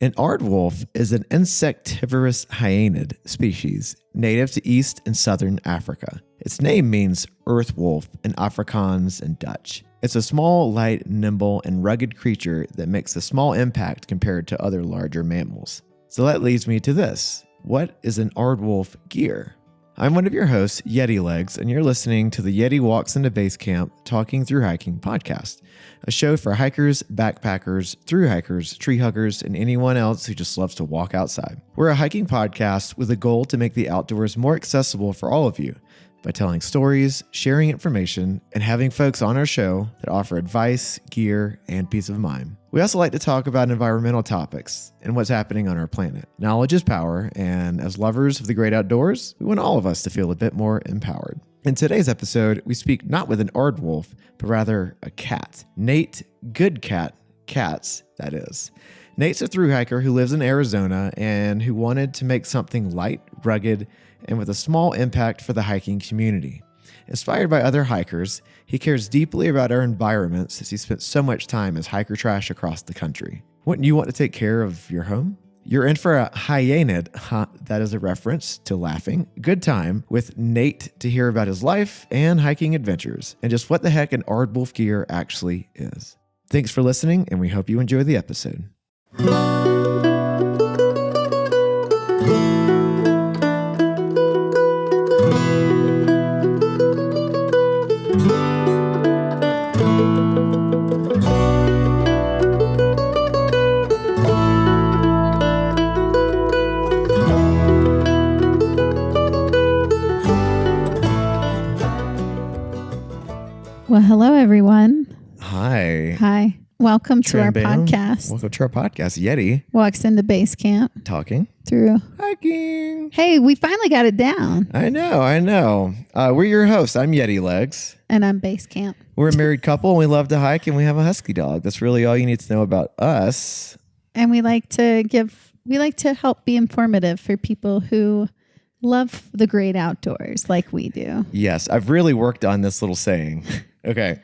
An aardwolf is an insectivorous hyaenid species native to East and Southern Africa. Its name means earth wolf in Afrikaans and Dutch. It's a small, light, nimble, and rugged creature that makes a small impact compared to other larger mammals. So that leads me to this. What is an Aardwolf Gear? I'm one of your hosts, Yeti Legs, and you're listening to the Yeti Walks into Basecamp Talking Through Hiking podcast, a show for hikers, backpackers, thru hikers, tree huggers, and anyone else who just loves to walk outside. We're a hiking podcast with a goal to make the outdoors more accessible for all of you by telling stories, sharing information, and having folks on our show that offer advice, gear, and peace of mind. We also like to talk about environmental topics and what's happening on our planet. Knowledge is power, and as lovers of the great outdoors, we want all of us to feel a bit more empowered. In today's episode, we speak not with an aardwolf, but rather a cat. Nate Katz, that is. Nate's a thru hiker who lives in Arizona and who wanted to make something light, rugged, and with a small impact for the hiking community. Inspired by other hikers, he cares deeply about our environment since he spent so much time as hiker trash across the country. Wouldn't you want to take care of your home? You're in for a hyaenid, that is a reference to laughing, good time with Nate to hear about his life and hiking adventures, and just what the heck an Aardwolf Gear actually is. Thanks for listening, and we hope you enjoy the episode. Well, hello, everyone. Hi. Hi. Welcome to our podcast. Welcome to our podcast, Yeti. Walks into Basecamp. Talking. Through. Hiking. Hey, we finally got it down. I know. We're your hosts. I'm Yeti Legs. And I'm Basecamp. We're a married couple, and we love to hike, and we have a husky dog. That's really all you need to know about us. And we like to help be informative for people who love the great outdoors like we do. Yes, I've really worked on this little saying. Okay.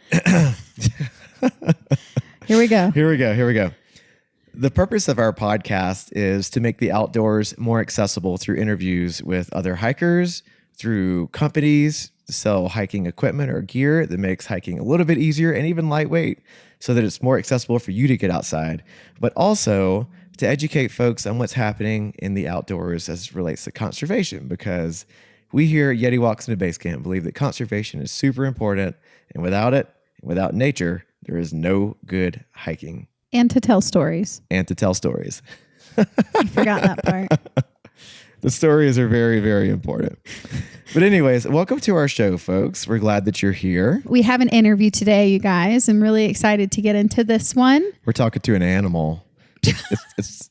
Here we go. The purpose of our podcast is to make the outdoors more accessible through interviews with other hikers, through companies to sell hiking equipment or gear that makes hiking a little bit easier and even lightweight so that it's more accessible for you to get outside, but also to educate folks on what's happening in the outdoors as it relates to conservation, because we here at Yeti Walks into Basecamp believe that conservation is super important, and without it, without nature, there is no good hiking. And to tell stories. You forgot that part. The stories are very, very important. But anyways, welcome to our show, folks. We're glad that you're here. We have an interview today, you guys. I'm really excited to get into this one. We're talking to an animal. It's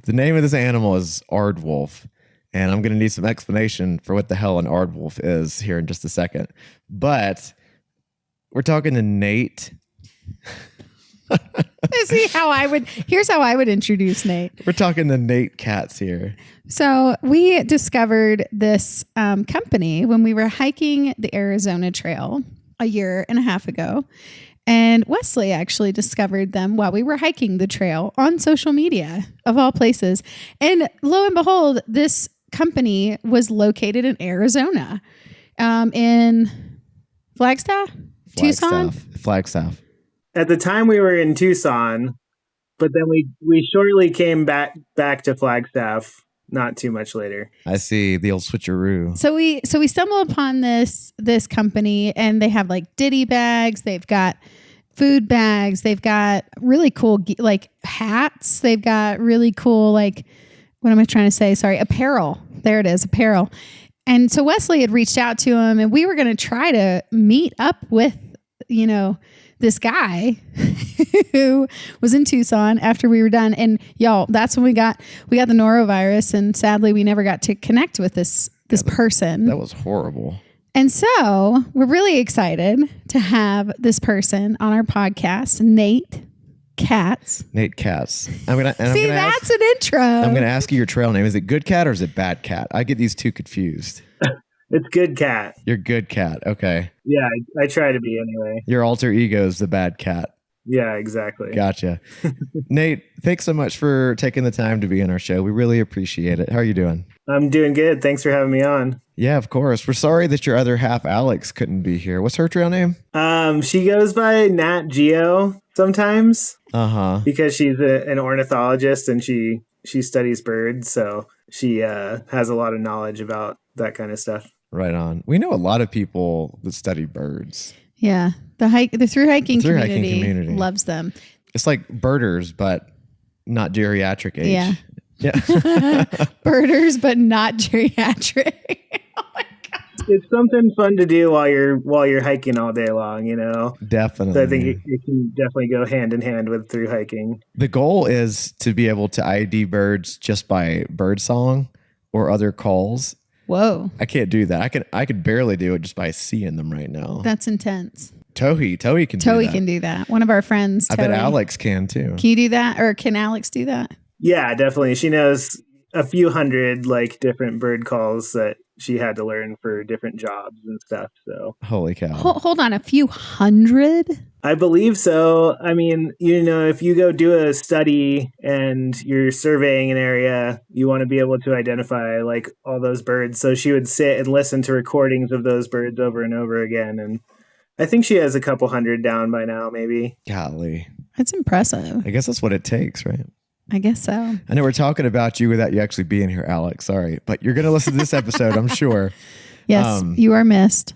the name of this animal is Aardwolf, and I'm going to need some explanation for what the hell an Aardwolf is here in just a second. But we're talking to Nate. Here's how I would introduce Nate. We're talking to Nate Katz here. So we discovered this company when we were hiking the Arizona Trail a year and a half ago. And Wesley actually discovered them while we were hiking the trail on social media, of all places. And lo and behold, this company was located in Arizona, in Tucson. Flagstaff. At the time we were in Tucson, but then we shortly came back to Flagstaff not too much later. I see the old switcheroo. So we stumbled upon this company, and they have like ditty bags. They've got food bags. They've got really cool like hats. They've got really cool what am I trying to say? Sorry, apparel. There it is, apparel. And so Wesley had reached out to him, and we were going to try to meet up with this guy who was in Tucson after we were done. And y'all, that's when we got the norovirus, and sadly we never got to connect with this person. That was horrible. And so we're really excited to have this person on our podcast, Nate Katz. Nate Katz. That's an intro. I'm going to ask you your trail name. Is it Good Cat or is it Bad Cat? I get these two confused. It's Good Cat. You're Good Cat. Okay. Yeah, I try to be anyway. Your alter ego is the Bad Cat. Yeah, exactly. Gotcha. Nate, thanks so much for taking the time to be on our show. We really appreciate it. How are you doing? I'm doing good. Thanks for having me on. Yeah, of course. We're sorry that your other half, Alex, couldn't be here. What's her trail name? She goes by Nat Geo sometimes Uh-huh. because she's an ornithologist and she studies birds. So she has a lot of knowledge about that kind of stuff. Right on. We know a lot of people that study birds. Yeah. The through hiking thru-hiking community loves them. It's like birders, but not geriatric age. Yeah. Yeah. Birders, but not geriatric. Oh my God. It's something fun to do while you're hiking all day long, you know? Definitely. So I think it can definitely go hand in hand with through hiking. The goal is to be able to ID birds just by bird song or other calls. Whoa. I can't do that. I could barely do it just by seeing them right now. That's intense. Tohi can do that. Tohi can do that. One of our friends, Tohi. I bet Alex can too. Can you do that? Or can Alex do that? Yeah, definitely. She knows a few hundred like different bird calls that she had to learn for different jobs and stuff. So holy cow. Hold on, a few hundred? I believe so. I mean, you know, if you go do a study and you're surveying an area, you want to be able to identify like all those birds. So she would sit and listen to recordings of those birds over and over again. And I think she has a couple hundred down by now, maybe. Golly. That's impressive. I guess that's what it takes, right? I guess so. I know we're talking about you without you actually being here, Alex. Sorry, but you're going to listen to this episode, I'm sure. Yes, you are missed.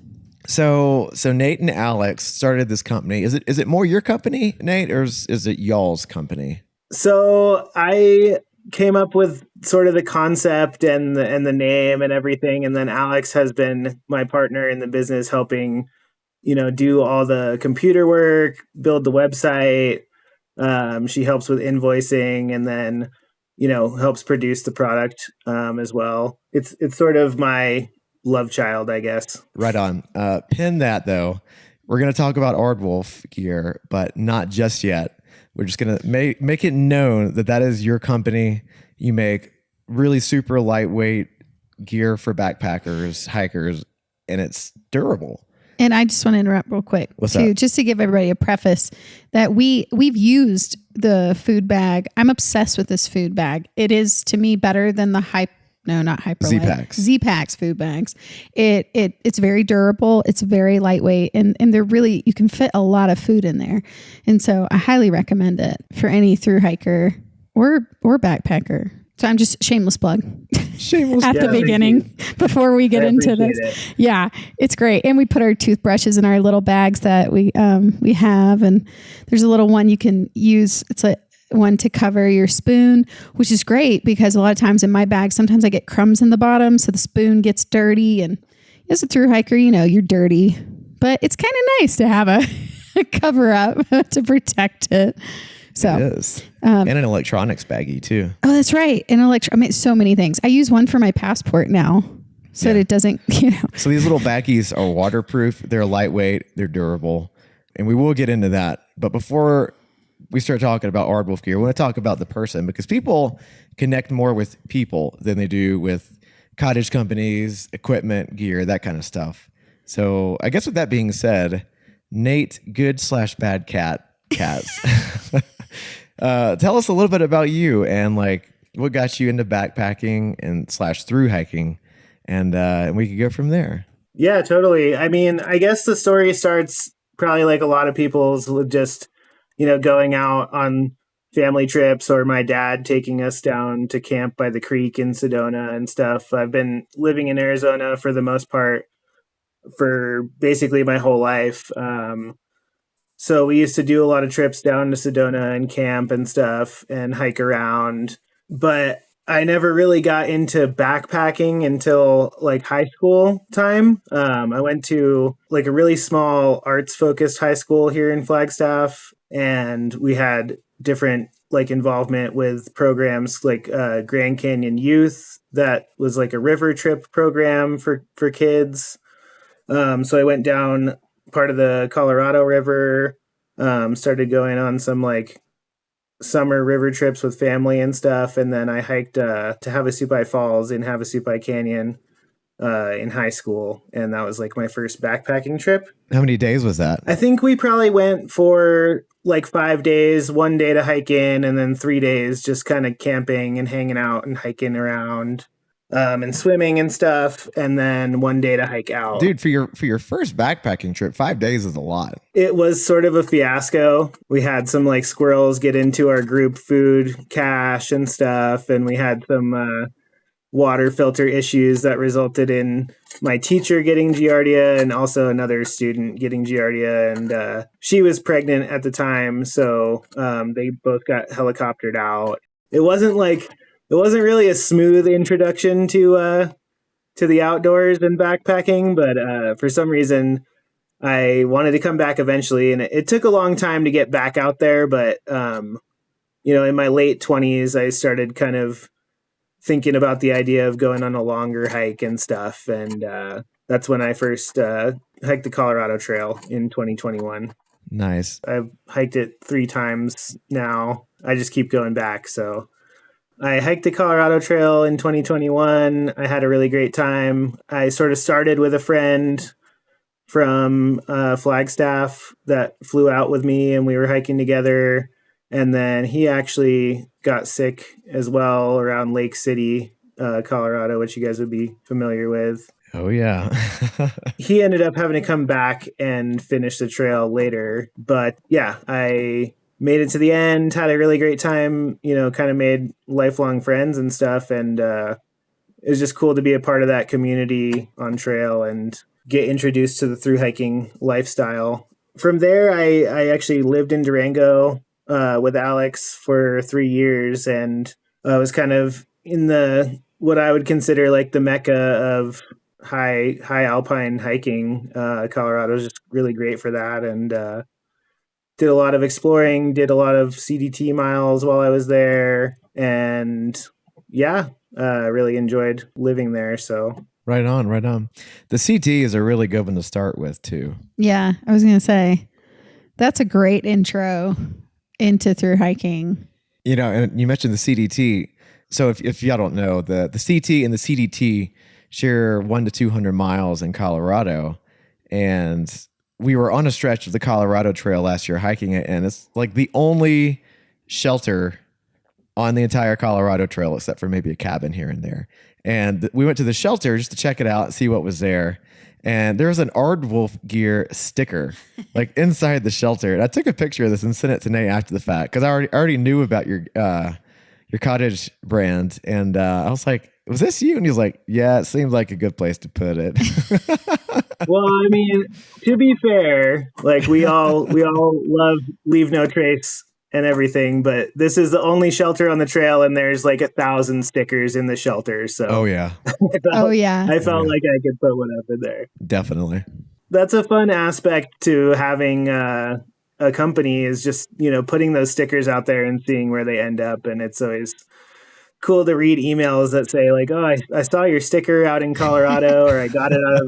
So Nate and Alex started this company. Is it more your company, Nate, or is it y'all's company? So I came up with sort of the concept and the name and everything, and then Alex has been my partner in the business, helping, you know, do all the computer work, build the website. She helps with invoicing and then, you know, helps produce the product as well. It's sort of my love child, I guess. Right on. Pin that though. We're going to talk about Aardwolf Gear, but not just yet. We're just going to make it known that is your company. You make really super lightweight gear for backpackers, hikers, and it's durable. And I just want to interrupt real quick just to give everybody a preface that we've used the food bag. I'm obsessed with this food bag. It is to me better than the Z-Packs food bags. It's very durable. It's very lightweight and they're really, you can fit a lot of food in there. And so I highly recommend it for any through hiker or backpacker. So I'm just shameless plug. Shameless at the beginning before we get into this. Yeah, it's great. And we put our toothbrushes in our little bags that we have. And there's a little one you can use. It's a one to cover your spoon, which is great because a lot of times in my bag, sometimes I get crumbs in the bottom. So the spoon gets dirty. And as a through hiker, you know, you're dirty. But it's kind of nice to have a cover up to protect it. So it is. And an electronics baggie too. Oh, that's right. I mean, so many things. I use one for my passport now so that it doesn't, you know. So these little baggies are waterproof. They're lightweight. They're durable. And we will get into that. But before we start talking about Aardwolf Gear, we want to talk about the person because people connect more with people than they do with cottage companies, equipment, gear, that kind of stuff. So I guess with that being said, Nate, good/bad Katz. Tell us a little bit about you and like what got you into backpacking and / through hiking, and we could go from there. Yeah, totally. I mean, I guess the story starts probably like a lot of people's with just, you know, going out on family trips or my dad taking us down to camp by the creek in Sedona and stuff. I've been living in Arizona for the most part for basically my whole life. So we used to do a lot of trips down to Sedona and camp and stuff and hike around. But I never really got into backpacking until like high school time. I went to like a really small arts focused high school here in Flagstaff. And we had different like involvement with programs like Grand Canyon Youth. That was like a river trip program for kids. So I went down part of the Colorado River, started going on some like summer river trips with family and stuff. And then I hiked to Havasupai Falls in Havasupai Canyon in high school. And that was like my first backpacking trip. How many days was that? I think we probably went for like 5 days, 1 day to hike in, and then 3 days just kind of camping and hanging out and hiking around. And swimming and stuff, and then 1 day to hike out. Dude, for your first backpacking trip, 5 days is a lot. It was sort of a fiasco. We had some like squirrels get into our group food cache and stuff, and we had some water filter issues that resulted in my teacher getting Giardia and also another student getting Giardia, and she was pregnant at the time, so they both got helicoptered out. It wasn't really a smooth introduction to the outdoors and backpacking, but for some reason I wanted to come back eventually, and it took a long time to get back out there. But in my late 20s, I started kind of thinking about the idea of going on a longer hike and stuff, and that's when I first hiked the Colorado Trail in 2021. Nice. I've hiked it 3 times now. I just keep going back, so. I hiked the Colorado Trail in 2021. I had a really great time. I sort of started with a friend from Flagstaff that flew out with me, and we were hiking together. And then he actually got sick as well around Lake City, Colorado, which you guys would be familiar with. Oh, yeah. He ended up having to come back and finish the trail later. But yeah, I made it to the end, had a really great time, kind of made lifelong friends and stuff. And it was just cool to be a part of that community on trail and get introduced to the thru hiking lifestyle. From there, I actually lived in Durango with Alex for 3 years, and I was kind of in what I would consider like the mecca of high alpine hiking. Colorado is just really great for that. And did a lot of exploring, did a lot of CDT miles while I was there, and really enjoyed living there. So Right on. The CT is a really good one to start with too. Yeah, I was going to say that's a great intro into through hiking. And you mentioned the CDT. So if y'all don't know, the CT and the CDT share 100 to 200 miles in Colorado, and we were on a stretch of the Colorado Trail last year hiking it, and it's like the only shelter on the entire Colorado Trail except for maybe a cabin here and there. And we went to the shelter just to check it out and see what was there. And there was an Aardwolf Gear sticker like inside the shelter. And I took a picture of this and sent it to Nate after the fact because I already knew about your cottage brand. And I was like, was this you? And he was like, yeah, it seems like a good place to put it. Well, I mean, to be fair, like we all love Leave No Trace and everything, but this is the only shelter on the trail, and there's like 1,000 stickers in the shelter. So oh yeah, I felt like I could put one up in there. Definitely. That's a fun aspect to having a company is just putting those stickers out there and seeing where they end up, and it's always cool to read emails that say like, oh, I saw your sticker out in Colorado, or I got it out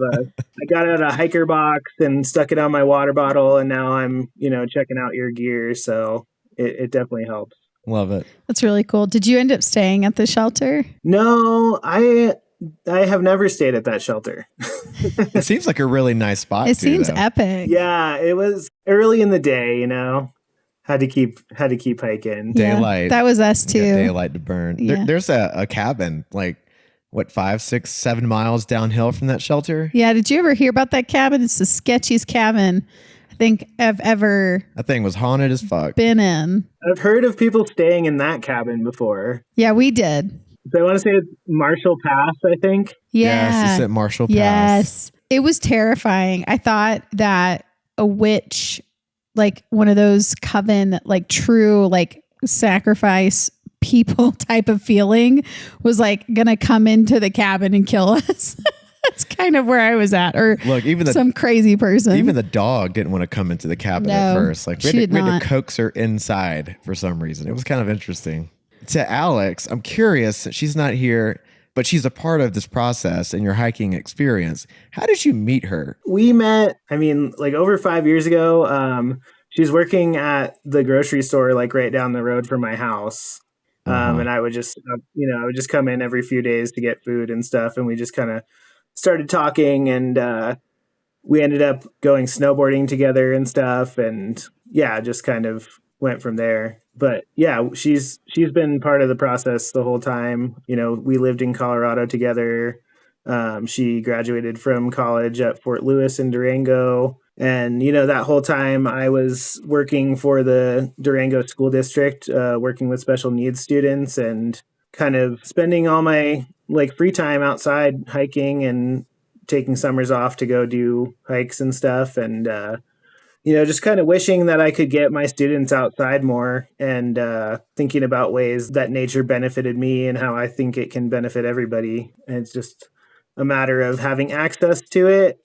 of a hiker box and stuck it on my water bottle, and now I'm checking out your gear. So it definitely helps. Love it. That's really cool. Did you end up staying at the shelter? No, I have never stayed at that shelter. It seems like a really nice spot. It seems though. epic. Yeah, it was early in the day, Had to keep hiking. Daylight. Yeah, that was us too. Daylight to burn. Yeah. There's a cabin like 5, 6, 7 miles downhill from that shelter. Yeah. Did you ever hear about that cabin? It's the sketchiest cabin I think I've ever. That thing was haunted as fuck. Been in. I've heard of people staying in that cabin before. Yeah, we did. So I want to say it's Marshall Pass, I think. Yeah. Yes, it's at Marshall Pass. Yes. It was terrifying. I thought that a witch, like one of those coven, like true, like sacrifice people type of feeling was like going to come into the cabin and kill us. That's kind of where I was at. Or look, even some crazy person. Even the dog didn't want to come into the cabin at first. Like we had to coax her inside for some reason. It was kind of interesting. To Alex, I'm curious, she's not here, but she's a part of this process and your hiking experience. How did you meet her? We met, like over 5 years ago. She's working at the grocery store, like right down the road from my house. And I would just, I would just come in every few days to get food and stuff. And we just kind of started talking, and we ended up going snowboarding together and stuff. And yeah, just kind of went from there. But yeah, she's been part of the process the whole time. You know, we lived in Colorado together. She graduated from college at Fort Lewis in Durango. And, you know, that whole time I was working for the Durango School District, working with special needs students and kind of spending all my like free time outside hiking and taking summers off to go do hikes and stuff. And, you know, just kind of wishing that I could get my students outside more and thinking about ways that nature benefited me and how I think it can benefit everybody. And it's just a matter of having access to it,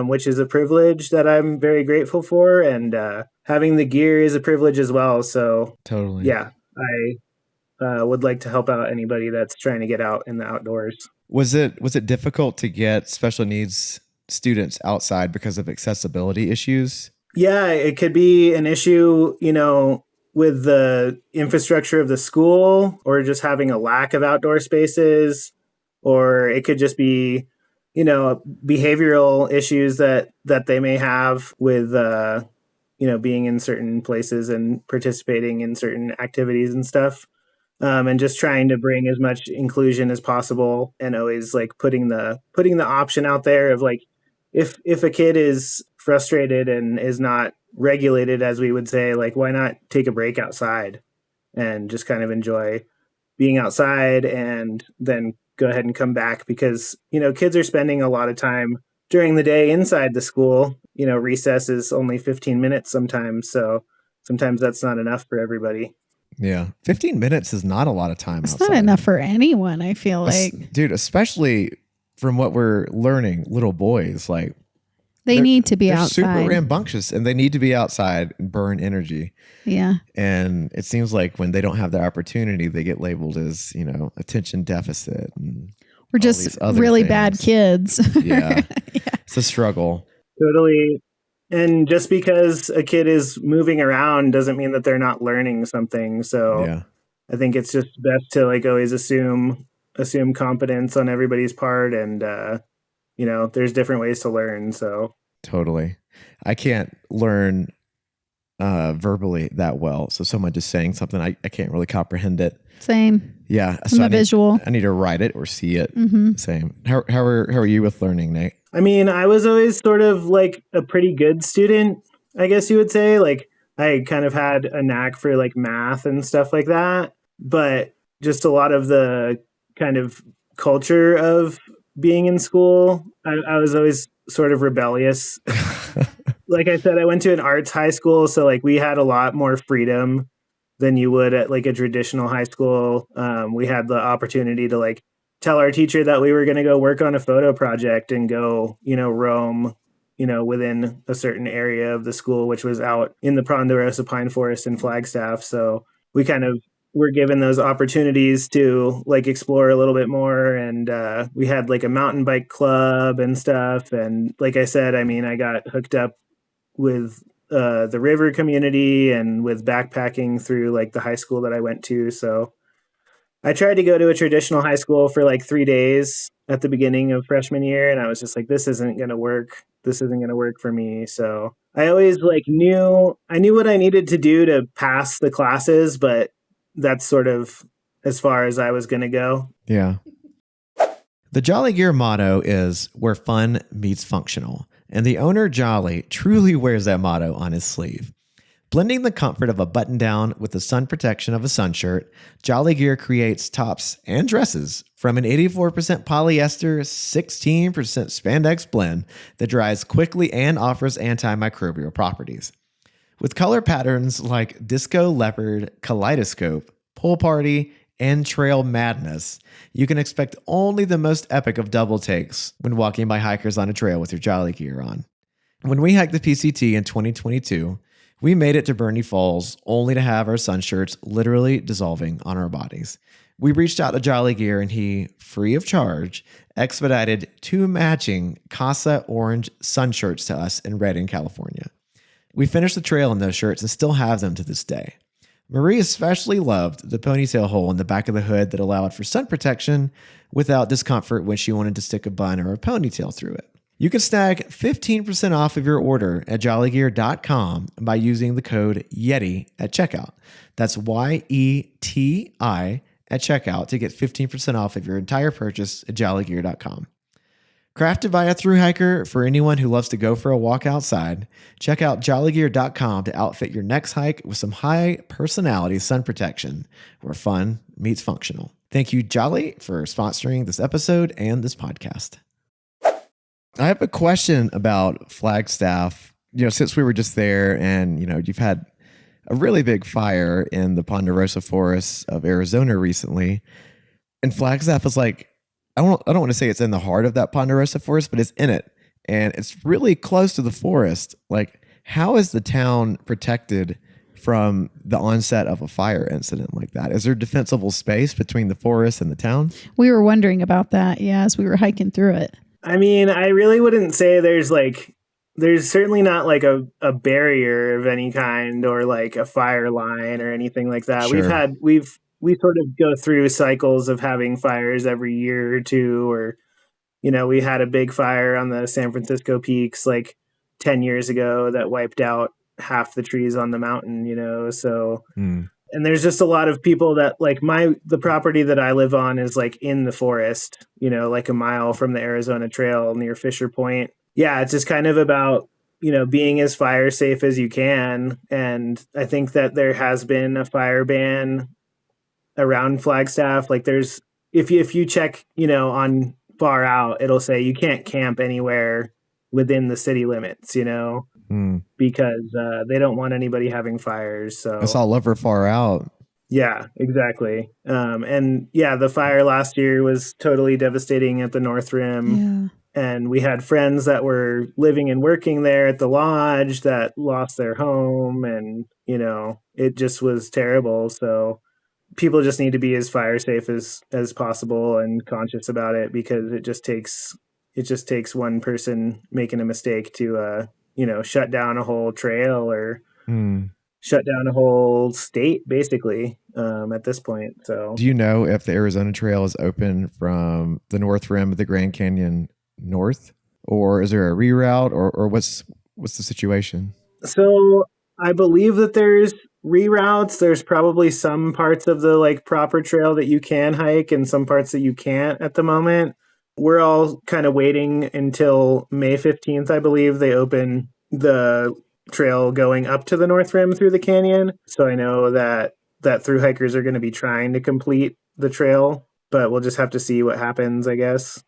which is a privilege that I'm very grateful for. And having the gear is a privilege as well. So Totally. Yeah, I would like to help out anybody that's trying to get out in the outdoors. Was it difficult to get special needs students outside because of accessibility issues? Yeah, it could be an issue, you know, with the infrastructure of the school or just having a lack of outdoor spaces, or it could just be, you know, behavioral issues that they may have with, you know, being in certain places and participating in certain activities and stuff. And just trying to bring as much inclusion as possible and always like putting the option out there of like, if a kid is frustrated and is not regulated, as we would say, like, why not take a break outside and just kind of enjoy being outside and then go ahead and come back? Because, you know, kids are spending a lot of time during the day inside the school. You know, recess is only 15 minutes sometimes. So sometimes that's not enough for everybody. Yeah. 15 minutes is not a lot of time It's outside. not enough for anyone, I feel like. Dude, especially from what we're learning, little boys, like they need to be they're outside. super rambunctious and they need to be outside and burn energy. Yeah. And it seems like when they don't have the opportunity, they get labeled as, you know, attention deficit. And We're just really bad kids. Yeah. It's a struggle. Totally. And just because a kid is moving around doesn't mean that they're not learning something. So Yeah. I think it's just best to like always assume competence on everybody's part. And, you know, there's different ways to learn. So Totally. I can't learn verbally that well. So someone just saying something, I can't really comprehend it. Same. Yeah. I'm a visual. I need to write it or see it. Mm-hmm. Same. How are you with learning, Nate? I mean, I was always sort of like a pretty good student, I guess you would say. Like I kind of had a knack for like math and stuff like that, but just a lot of the kind of culture of being in school, I was always sort of rebellious. Like I said, I went to an arts high school, so like we had a lot more freedom than you would at like a traditional high school. We had the opportunity to like tell our teacher that we were going to go work on a photo project and go, you know, roam, you know, within a certain area of the school, which was out in the Ponderosa Pine Forest in Flagstaff. So we kind of were given those opportunities to like explore a little bit more. And we had like a mountain bike club and stuff. And like I said, I mean, I got hooked up with the river community and with backpacking through like the high school that I went to. So I tried to go to a traditional high school for like 3 days at the beginning of freshman year. And I was just like, this isn't going to work. This isn't going to work for me. So I always like knew what I needed to do to pass the classes, but that's sort of as far as I was going to go. Yeah. The Jolly Gear motto is where fun meets functional. And the owner, Jolly, truly wears that motto on his sleeve. Blending the comfort of a button-down with the sun protection of a sun shirt, Jolly Gear creates tops and dresses from an 84% polyester, 16% spandex blend that dries quickly and offers antimicrobial properties. With color patterns like disco leopard, kaleidoscope, pool party, and trail madness, you can expect only the most epic of double takes when walking by hikers on a trail with your Jolly Gear on. When we hiked the PCT in 2022, we made it to Bernie Falls only to have our sun shirts literally dissolving on our bodies. We reached out to Jolly Gear and he, free of charge, expedited 2 matching Casa orange sun shirts to us in Redding, California. We finished the trail in those shirts and still have them to this day. Marie especially loved the ponytail hole in the back of the hood that allowed for sun protection without discomfort when she wanted to stick a bun or a ponytail through it. You can snag 15% off of your order at jollygear.com by using the code YETI at checkout. That's YETI at checkout to get 15% off of your entire purchase at jollygear.com. Crafted by a thru hiker for anyone who loves to go for a walk outside, check out jollygear.com to outfit your next hike with some high personality sun protection where fun meets functional. Thank you, Jolly, for sponsoring this episode and this podcast. I have a question about Flagstaff. Since we were just there and, you've had a really big fire in the Ponderosa forests of Arizona recently. And Flagstaff is like, I don't want to say it's in the heart of that Ponderosa forest, but it's in it. And it's really close to the forest. Like, how is the town protected from the onset of a fire incident like that? Is there defensible space between the forest and the town? We were wondering about that, as we were hiking through it. I mean, I really wouldn't say there's certainly not like a barrier of any kind or like a fire line or anything like that. Sure. We sort of go through cycles of having fires every year or two, or, we had a big fire on the San Francisco peaks like 10 years ago that wiped out half the trees on the mountain, so. And there's just a lot of people that like the property that I live on is like in the forest, like a mile from the Arizona Trail near Fisher Point. Yeah, it's just kind of about, being as fire safe as you can. And I think that there has been a fire ban around Flagstaff. Like if you check, on Far Out, it'll say you can't camp anywhere within the city limits, because they don't want anybody having fires. So it's all over Far Out. Yeah, exactly. The fire last year was totally devastating at the North Rim. Yeah. And we had friends that were living and working there at the lodge that lost their home. And, it just was terrible. So people just need to be as fire safe as possible and conscious about it, because it just takes one person making a mistake to, shut down a whole trail or shut down a whole state, basically, at this point. So do you know if the Arizona Trail is open from the North Rim of the Grand Canyon north, or is there a reroute, or what's the situation? So I believe that there's reroutes. There's probably some parts of the like proper trail that you can hike and some parts that you can't at the moment. We're all kind of waiting until May 15th, I believe they open the trail going up to the North Rim through the canyon. So I know that thru hikers are going to be trying to complete the trail, but we'll just have to see what happens, I guess.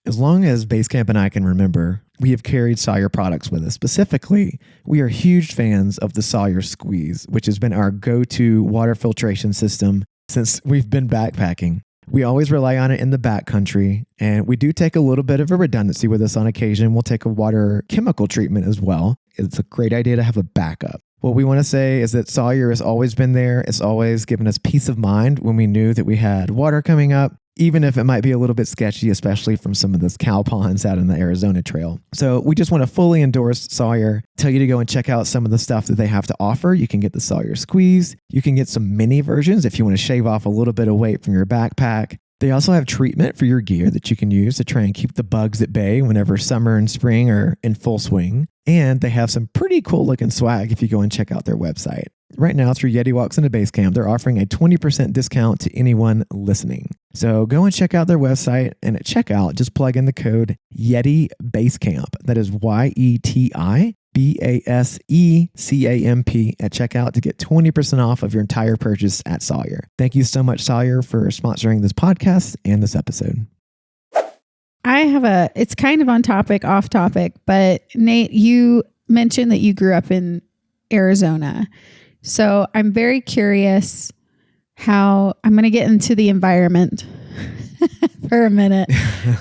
As long as Basecamp and I can remember, we have carried Sawyer products with us. Specifically, we are huge fans of the Sawyer Squeeze, which has been our go-to water filtration system since we've been backpacking. We always rely on it in the backcountry, and we do take a little bit of a redundancy with us on occasion. We'll take a water chemical treatment as well. It's a great idea to have a backup. What we want to say is that Sawyer has always been there. It's always given us peace of mind when we knew that we had water coming up, even if it might be a little bit sketchy, especially from some of those cow ponds out in the Arizona Trail. So we just want to fully endorse Sawyer, tell you to go and check out some of the stuff that they have to offer. You can get the Sawyer Squeeze. You can get some mini versions if you want to shave off a little bit of weight from your backpack. They also have treatment for your gear that you can use to try and keep the bugs at bay whenever summer and spring are in full swing. And they have some pretty cool looking swag if you go and check out their website. Right now, through Yeti Walks into Basecamp, they're offering a 20% discount to anyone listening. So go and check out their website, and at checkout, just plug in the code Yeti Basecamp. That is YETI BASECAMP at checkout to get 20% off of your entire purchase at Sawyer. Thank you so much, Sawyer, for sponsoring this podcast and this episode. It's kind of on topic, off topic, but Nate, you mentioned that you grew up in Arizona. So I'm very curious how I'm going to get into the environment for a minute,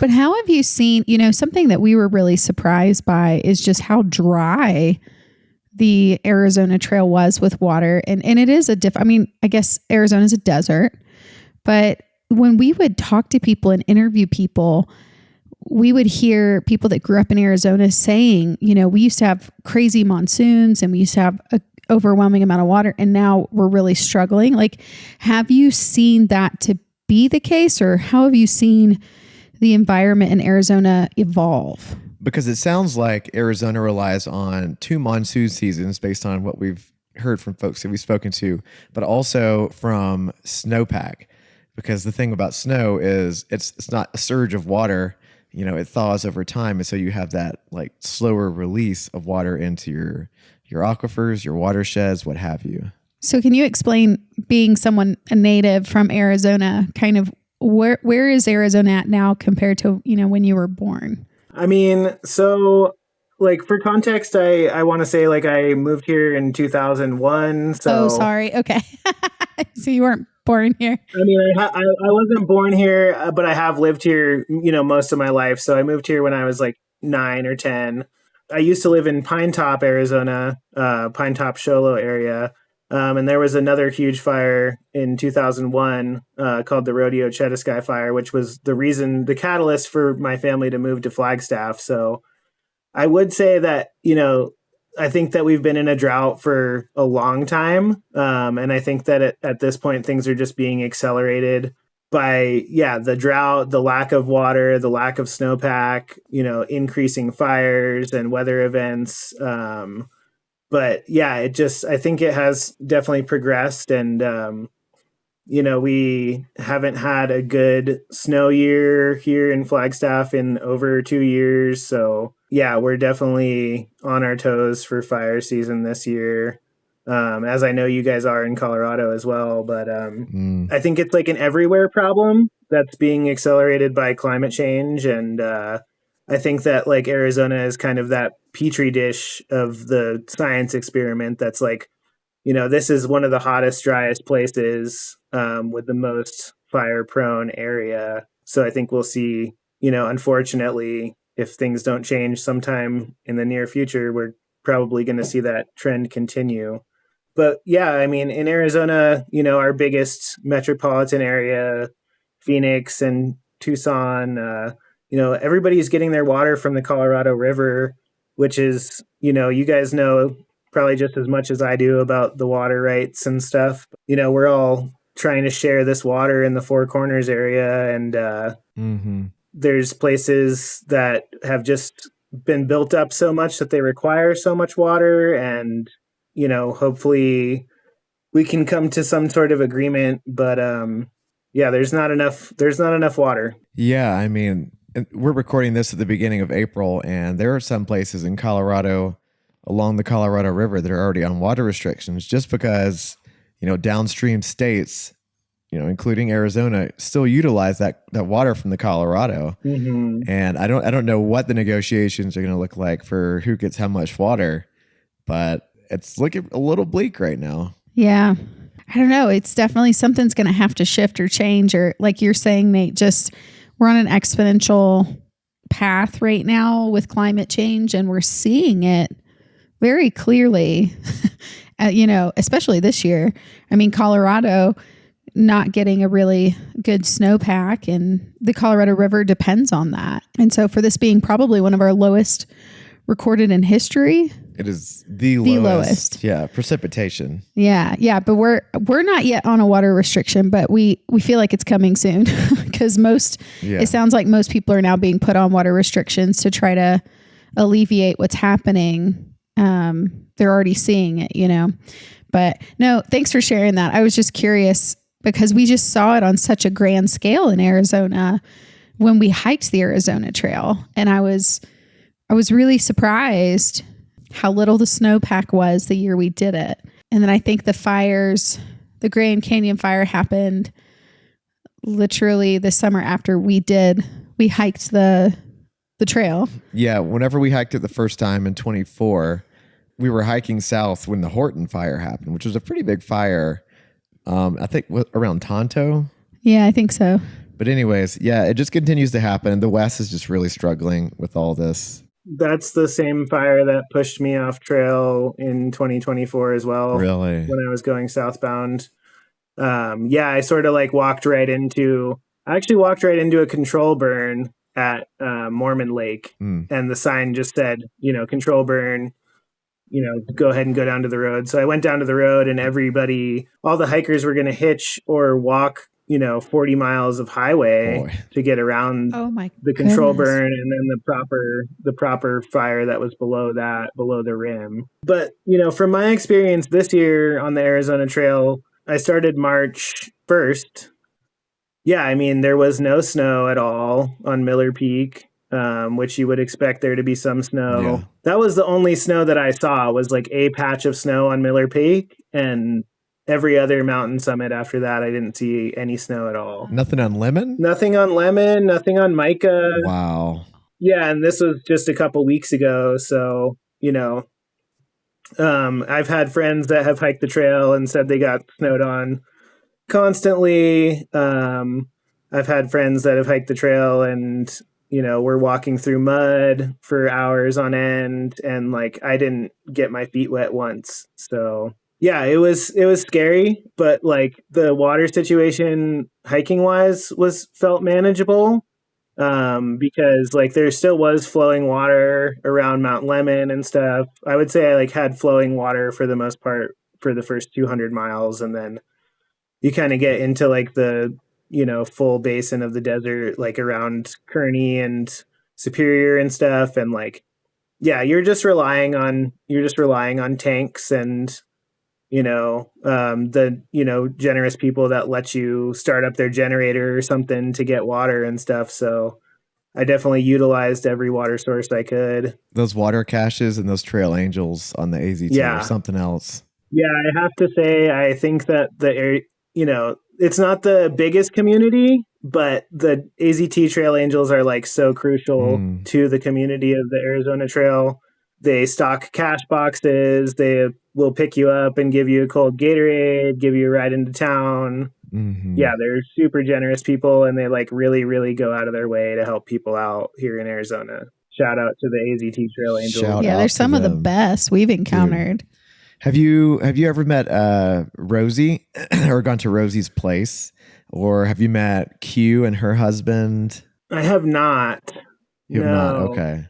but how have you seen, something that we were really surprised by is just how dry the Arizona Trail was with water. And it is I guess Arizona's a desert, but when we would talk to people and interview people, we would hear people that grew up in Arizona saying, we used to have crazy monsoons and we used to have a overwhelming amount of water, and now we're really struggling. Like, have you seen that to be the case, or how have you seen the environment in Arizona evolve? Because it sounds like Arizona relies on 2 monsoon seasons based on what we've heard from folks that we've spoken to, but also from snowpack. Because the thing about snow is it's not a surge of water, it thaws over time. And so you have that like slower release of water into your aquifers, your watersheds, what have you. So can you explain, being a native from Arizona, kind of where is Arizona at now compared to, when you were born? I mean, so like for context, I want to say like I moved here in 2001. So, oh, sorry. Okay. So you weren't born here. I mean, I wasn't born here, but I have lived here, most of my life. So I moved here when I was like 9 or 10. I used to live in Pine Top, Arizona, Pine Top, Sholo area. And there was another huge fire in 2001 called the Rodeo Chetasky Fire, which was the catalyst for my family to move to Flagstaff. So I would say that, I think that we've been in a drought for a long time. And I think that at this point, things are just being accelerated by, the drought, the lack of water, the lack of snowpack, increasing fires and weather events. But I think it has definitely progressed, and, we haven't had a good snow year here in Flagstaff in over 2 years. So we're definitely on our toes for fire season this year. As I know you guys are in Colorado as well, but I think it's like an everywhere problem that's being accelerated by climate change. And I think that like Arizona is kind of that petri dish of the science experiment that's like, this is one of the hottest, driest places with the most fire prone area. So I think we'll see, unfortunately, if things don't change sometime in the near future, we're probably going to see that trend continue. But I mean, in Arizona, our biggest metropolitan area, Phoenix and Tucson, everybody's getting their water from the Colorado River, which is, you guys know probably just as much as I do about the water rights and stuff. We're all trying to share this water in the Four Corners area. And there's places that have just been built up so much that they require so much water. And, hopefully we can come to some sort of agreement. But there's not enough water. Yeah, I mean, we're recording this at the beginning of April, and there are some places in Colorado along the Colorado River that are already on water restrictions just because, downstream states, including Arizona, still utilize that water from the Colorado. Mm-hmm. And I don't know what the negotiations are going to look like for who gets how much water, but it's looking a little bleak right now. Yeah. I don't know. It's definitely something's going to have to shift or change, or like you're saying, Nate, just we're on an exponential path right now with climate change, and we're seeing it very clearly, especially this year. I mean, Colorado not getting a really good snowpack, and the Colorado River depends on that. And so for this being probably one of our lowest recorded in history, it is the lowest. Yeah, precipitation. Yeah, but we're not yet on a water restriction, but we feel like it's coming soon because it sounds like most people are now being put on water restrictions to try to alleviate what's happening. They're already seeing it, But no, thanks for sharing that. I was just curious because we just saw it on such a grand scale in Arizona when we hiked the Arizona Trail, and I was really surprised how little the snowpack was the year we did it. And then I think the Grand Canyon fire happened literally the summer after we hiked the trail. Yeah. Whenever we hiked it the first time in 24, we were hiking south when the Horton fire happened, which was a pretty big fire. I think around Tonto. Yeah, I think so. But anyways, it just continues to happen. The West is just really struggling with all this. That's the same fire that pushed me off trail in 2024 as well. Really? When I was going southbound. I sort of like walked right into a control burn at Mormon Lake. And the sign just said, control burn, go ahead and go down to the road. So I went down to the road, and all the hikers were going to hitch or walk, 40 miles of highway Boy. to get around Oh my the control goodness. burn and then the proper fire that was below the rim. But, from my experience this year on the Arizona Trail, I started March 1st. Yeah, I mean, there was no snow at all on Miller Peak, which you would expect there to be some snow. Yeah. That was the only snow that I saw, was like a patch of snow on Miller Peak, and every other mountain summit after that, I didn't see any snow at all. Nothing on Lemon? Nothing on Lemon, nothing on Micah. Wow. Yeah, and this was just a couple weeks ago, so, I've had friends that have hiked the trail and said they got snowed on constantly. I've had friends that have hiked the trail and, we're walking through mud for hours on end, and like I didn't get my feet wet once. So yeah, it was scary, but like the water situation hiking wise felt manageable. Because like there still was flowing water around Mount Lemon and stuff. I would say I like had flowing water for the most part for the first 200 miles. And then you kind of get into like the, full basin of the desert, like around Kearney and Superior and stuff. And like, yeah, you're just relying on tanks and, the, generous people that let you start up their generator or something to get water and stuff. So I definitely utilized every water source I could. Those water caches and those trail angels on the AZT Yeah. or something else. Yeah, I have to say, I think that it's not the biggest community, but the AZT Trail Angels are like so crucial to the community of the Arizona Trail. They stock cash boxes. They will pick you up and give you a cold Gatorade, give you a ride into town. Mm-hmm. Yeah, they're super generous people, and they like really, really go out of their way to help people out here in Arizona. Shout out to the AZT Trail Angels. Shout Yeah, out they're to some of the them. best we've encountered. Have you ever met Rosie or gone to Rosie's place, or have you met Q and her husband? I have not. You have not. Okay.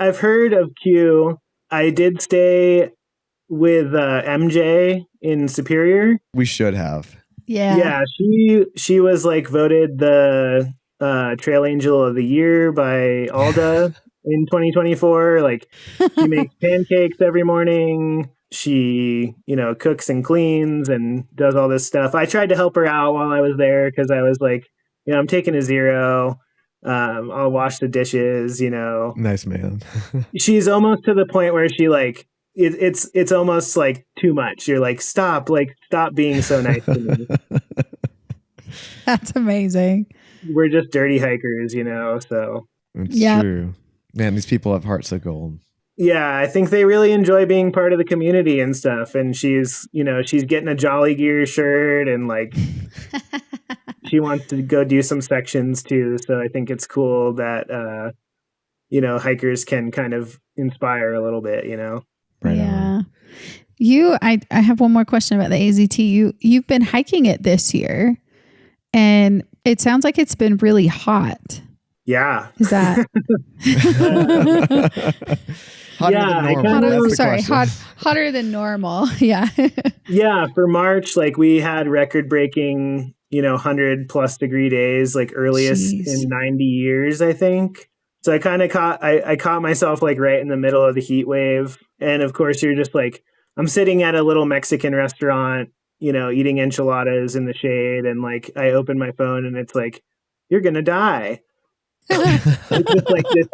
I've heard of Q. I did stay with MJ in Superior. We should have. Yeah. Yeah, she was like voted the Trail Angel of the Year by Alda in 2024. Like she makes pancakes every morning. She, cooks and cleans and does all this stuff. I tried to help her out while I was there because I was like, I'm taking a 0. I'll wash the dishes, Nice man. She's almost to the point where she like it's almost like too much. You're like, stop being so nice to me. That's amazing. We're just dirty hikers, so It's true. Man, these people have hearts of gold. yeah, I think they really enjoy being part of the community and stuff. And she's getting a Jolly Gear shirt and like she wants to go do some sections too. So I think it's cool that hikers can kind of inspire a little bit, Right yeah. on. I have one more question about the AZT. You've been hiking it this year, and it sounds like it's been really hot. Yeah. Is that Hotter Yeah, than normal. That's the question. hotter than normal? Yeah. Yeah, for March, like we had record-breaking, 100+ degree days, like earliest Jeez. in 90 years, I think. So I kind of caught myself like right in the middle of the heat wave, and of course you're just like, I'm sitting at a little Mexican restaurant, eating enchiladas in the shade, and like I open my phone and it's like, you're gonna die. It's just like this.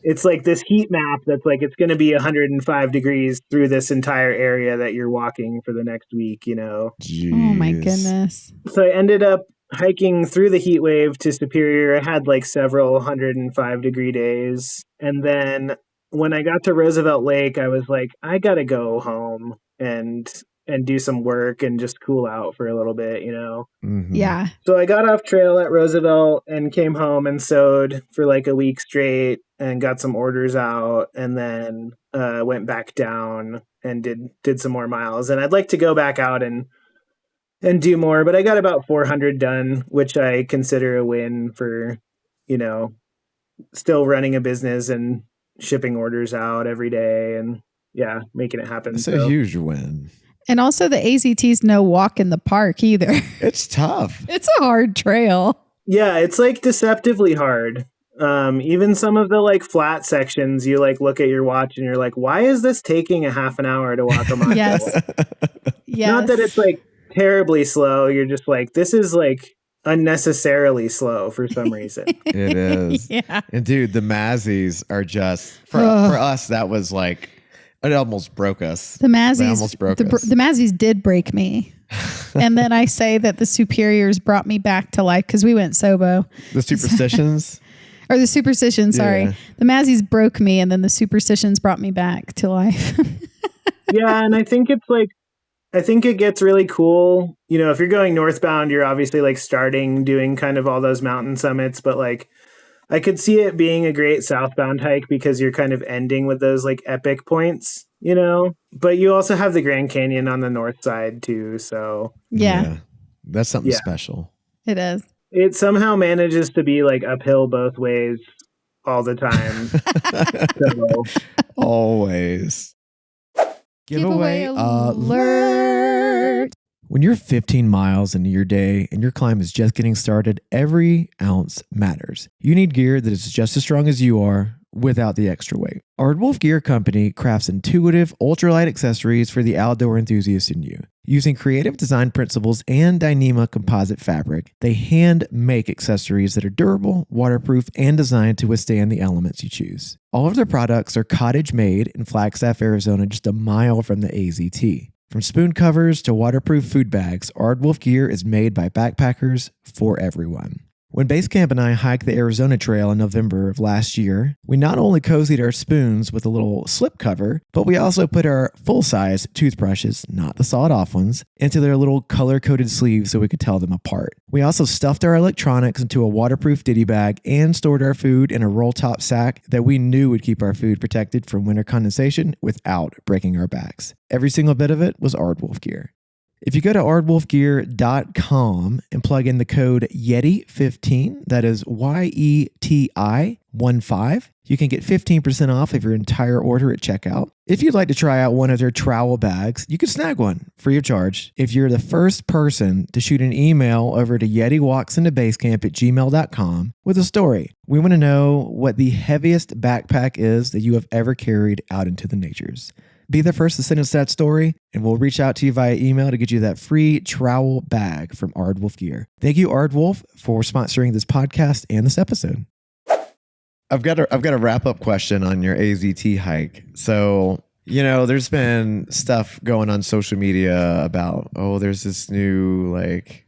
It's like this heat map that's like it's going to be 105 degrees through this entire area that you're walking for the next week. Jeez. Oh my goodness. So I ended up hiking through the heat wave to Superior. I had like several 105-degree days, and then when I got to Roosevelt Lake, I was like, I gotta go home and do some work and just cool out for a little bit, Mhm. Yeah. So I got off trail at Roosevelt and came home and sewed for like a week straight and got some orders out, and then went back down and did some more miles. And I'd like to go back out and do more, but I got about 400 done, which I consider a win for, still running a business and shipping orders out every day and making it happen. It's a huge win. And also the AZT's no walk in the park either. It's tough. It's a hard trail. Yeah, it's like deceptively hard. Even some of the like flat sections, you like look at your watch and you're like, why is this taking a half an hour to walk a mile? Yes. Yes. Not that it's like terribly slow. You're just like, this is like unnecessarily slow for some reason. It is. Yeah. And dude, the Mazzies are just, for us, that was like, it almost broke us. The Mazzies, They almost broke us. the Mazzies did break me. And then I say that the Superiors brought me back to life because we went Sobo. The Superstitions? Or the Superstitions, sorry. Yeah. The Mazzies broke me and then the Superstitions brought me back to life. Yeah, and I think it gets really cool. You know, if you're going northbound, you're obviously like doing kind of all those mountain summits, but like I could see it being a great southbound hike because you're kind of ending with those like epic points, you know? But you also have the Grand Canyon on the north side too, so Yeah. That's something special. It is. it somehow manages to be like uphill both ways all the time. So, Always. Giveaway alert. When you're 15 miles into your day and your climb is just getting started, every ounce matters. You need gear that is just as strong as you are without the extra weight. Aardwolf Gear Company crafts intuitive, ultralight accessories for the outdoor enthusiast in you. Using creative design principles and dyneema composite fabric, they hand make accessories that are durable, waterproof, and designed to withstand the elements you choose. All of their products are cottage made in Flagstaff, Arizona, just a mile from the AZT. From spoon covers to waterproof food bags, Aardwolf Gear is made by backpackers for everyone. When Basecamp and I hiked the Arizona Trail in November of last year, we not only cozied our spoons with a little slip cover, but we also put our full-size toothbrushes, not the sawed-off ones, into their little color-coded sleeves so we could tell them apart. We also stuffed our electronics into a waterproof ditty bag and stored our food in a roll-top sack that we knew would keep our food protected from winter condensation without breaking our backs. Every single bit of it was Aardwolf Gear. If you go to aardwolfgear.com and plug in the code YETI15, that is YETI15, you can get 15% off of your entire order at checkout. If you'd like to try out one of their trowel bags, you can snag one free of charge if you're the first person to shoot an email over to yetiwalksintobasecamp@gmail.com with a story. We want to know what the heaviest backpack is that you have ever carried out into the natures. Be the first to send us that story, and we'll reach out to you via email to get you that free trowel bag from Aardwolf Gear. Thank you, Aardwolf, for sponsoring this podcast and this episode. I've got a wrap-up question on your AZT hike. So, you know, there's been stuff going on social media about, there's this new, like,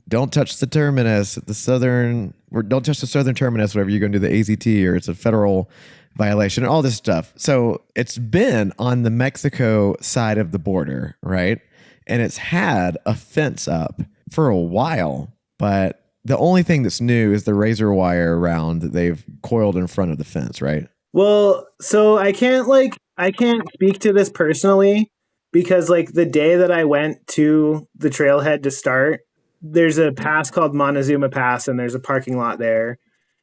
don't touch the terminus at the don't touch the southern terminus whenever you go into the AZT, or it's a federal violation and all this stuff. So it's been on the Mexico side of the border, right? And it's had a fence up for a while, but the only thing that's new is the razor wire round that they've coiled in front of the fence, right? well, so I can't speak to this personally because like the day that I went to the trailhead to start, there's a pass called Montezuma Pass and there's a parking lot there.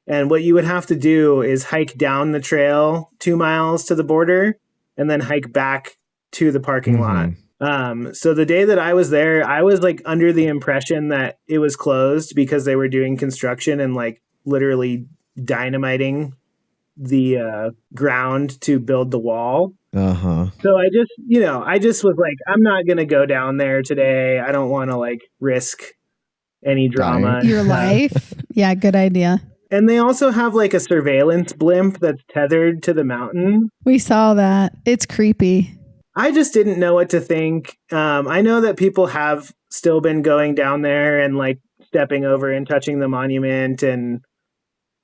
And what you would have to do is hike down the trail 2 miles to the border and then hike back to the parking lot. So the day that I was there, I was like under the impression that it was closed because they were doing construction and like literally dynamiting the ground to build the wall. So I just was like, I'm not going to go down there today. I don't want to like risk any drama. Your life. Yeah, good idea. And they also have like a surveillance blimp that's tethered to the mountain. We saw that. It's creepy. I just didn't know what to think. I know that people have still been going down there and like stepping over and touching the monument. And,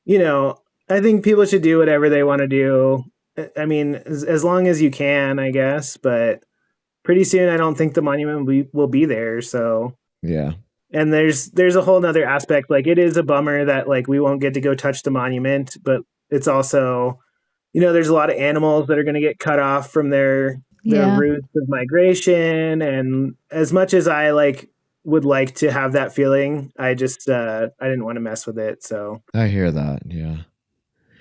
you know, I think people should do whatever they want to do. I mean, as long as you can, I guess. But pretty soon, I don't think the monument will be there. So, yeah. And there's a whole nother aspect. Like, it is a bummer that like we won't get to go touch the monument, but it's also, you know, there's a lot of animals that are going to get cut off from their routes of migration. And as much as I like would like to have that feeling, I just I didn't want to mess with it. So I hear that. Yeah.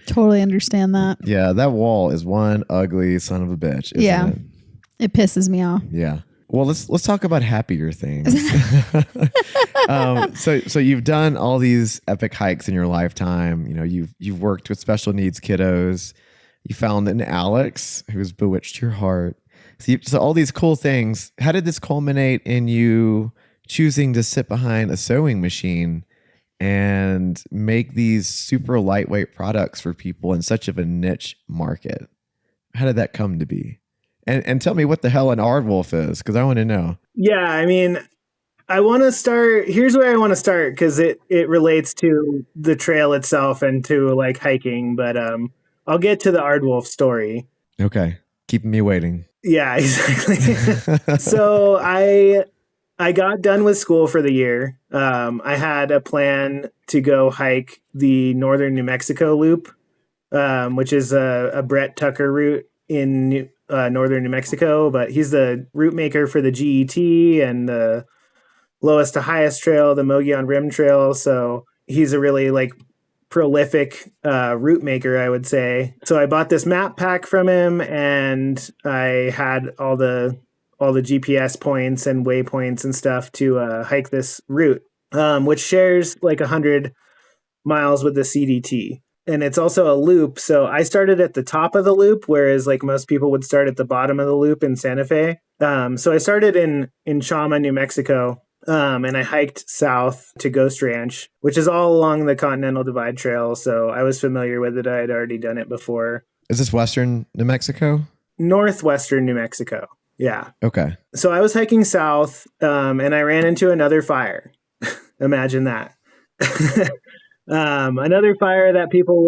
Totally understand that. Yeah, that wall is one ugly son of a bitch. Isn't it? It pisses me off. Yeah. Well, let's talk about happier things. So you've done all these epic hikes in your lifetime. You know, you've worked with special needs kiddos. You found an Alex who's bewitched your heart. So all these cool things. How did this culminate in you choosing to sit behind a sewing machine and make these super lightweight products for people in such of a niche market? How did that come to be? And tell me what the hell an Aardwolf is, because I want to know. Yeah, I mean, I want to start. Here's where I want to start because it relates to the trail itself and to like hiking. But I'll get to the Aardwolf story. Okay, keeping me waiting. Yeah, exactly. So I got done with school for the year. I had a plan to go hike the northern New Mexico loop, which is a Brett Tucker route in northern New Mexico, but he's the route maker for the GET and the lowest to highest trail, the Mogollon Rim Trail. So he's a really like prolific route maker, I would say. So I bought this map pack from him, and I had all the GPS points and waypoints and stuff to hike this route, which shares like 100 miles with the CDT. And it's also a loop. So I started at the top of the loop, whereas like most people would start at the bottom of the loop in Santa Fe. So I started in Chama, New Mexico, and I hiked south to Ghost Ranch, which is all along the Continental Divide Trail. So I was familiar with it. I had already done it before. Is this Western New Mexico? Northwestern New Mexico. Yeah. Okay. So I was hiking south, and I ran into another fire. Imagine that. Another fire that people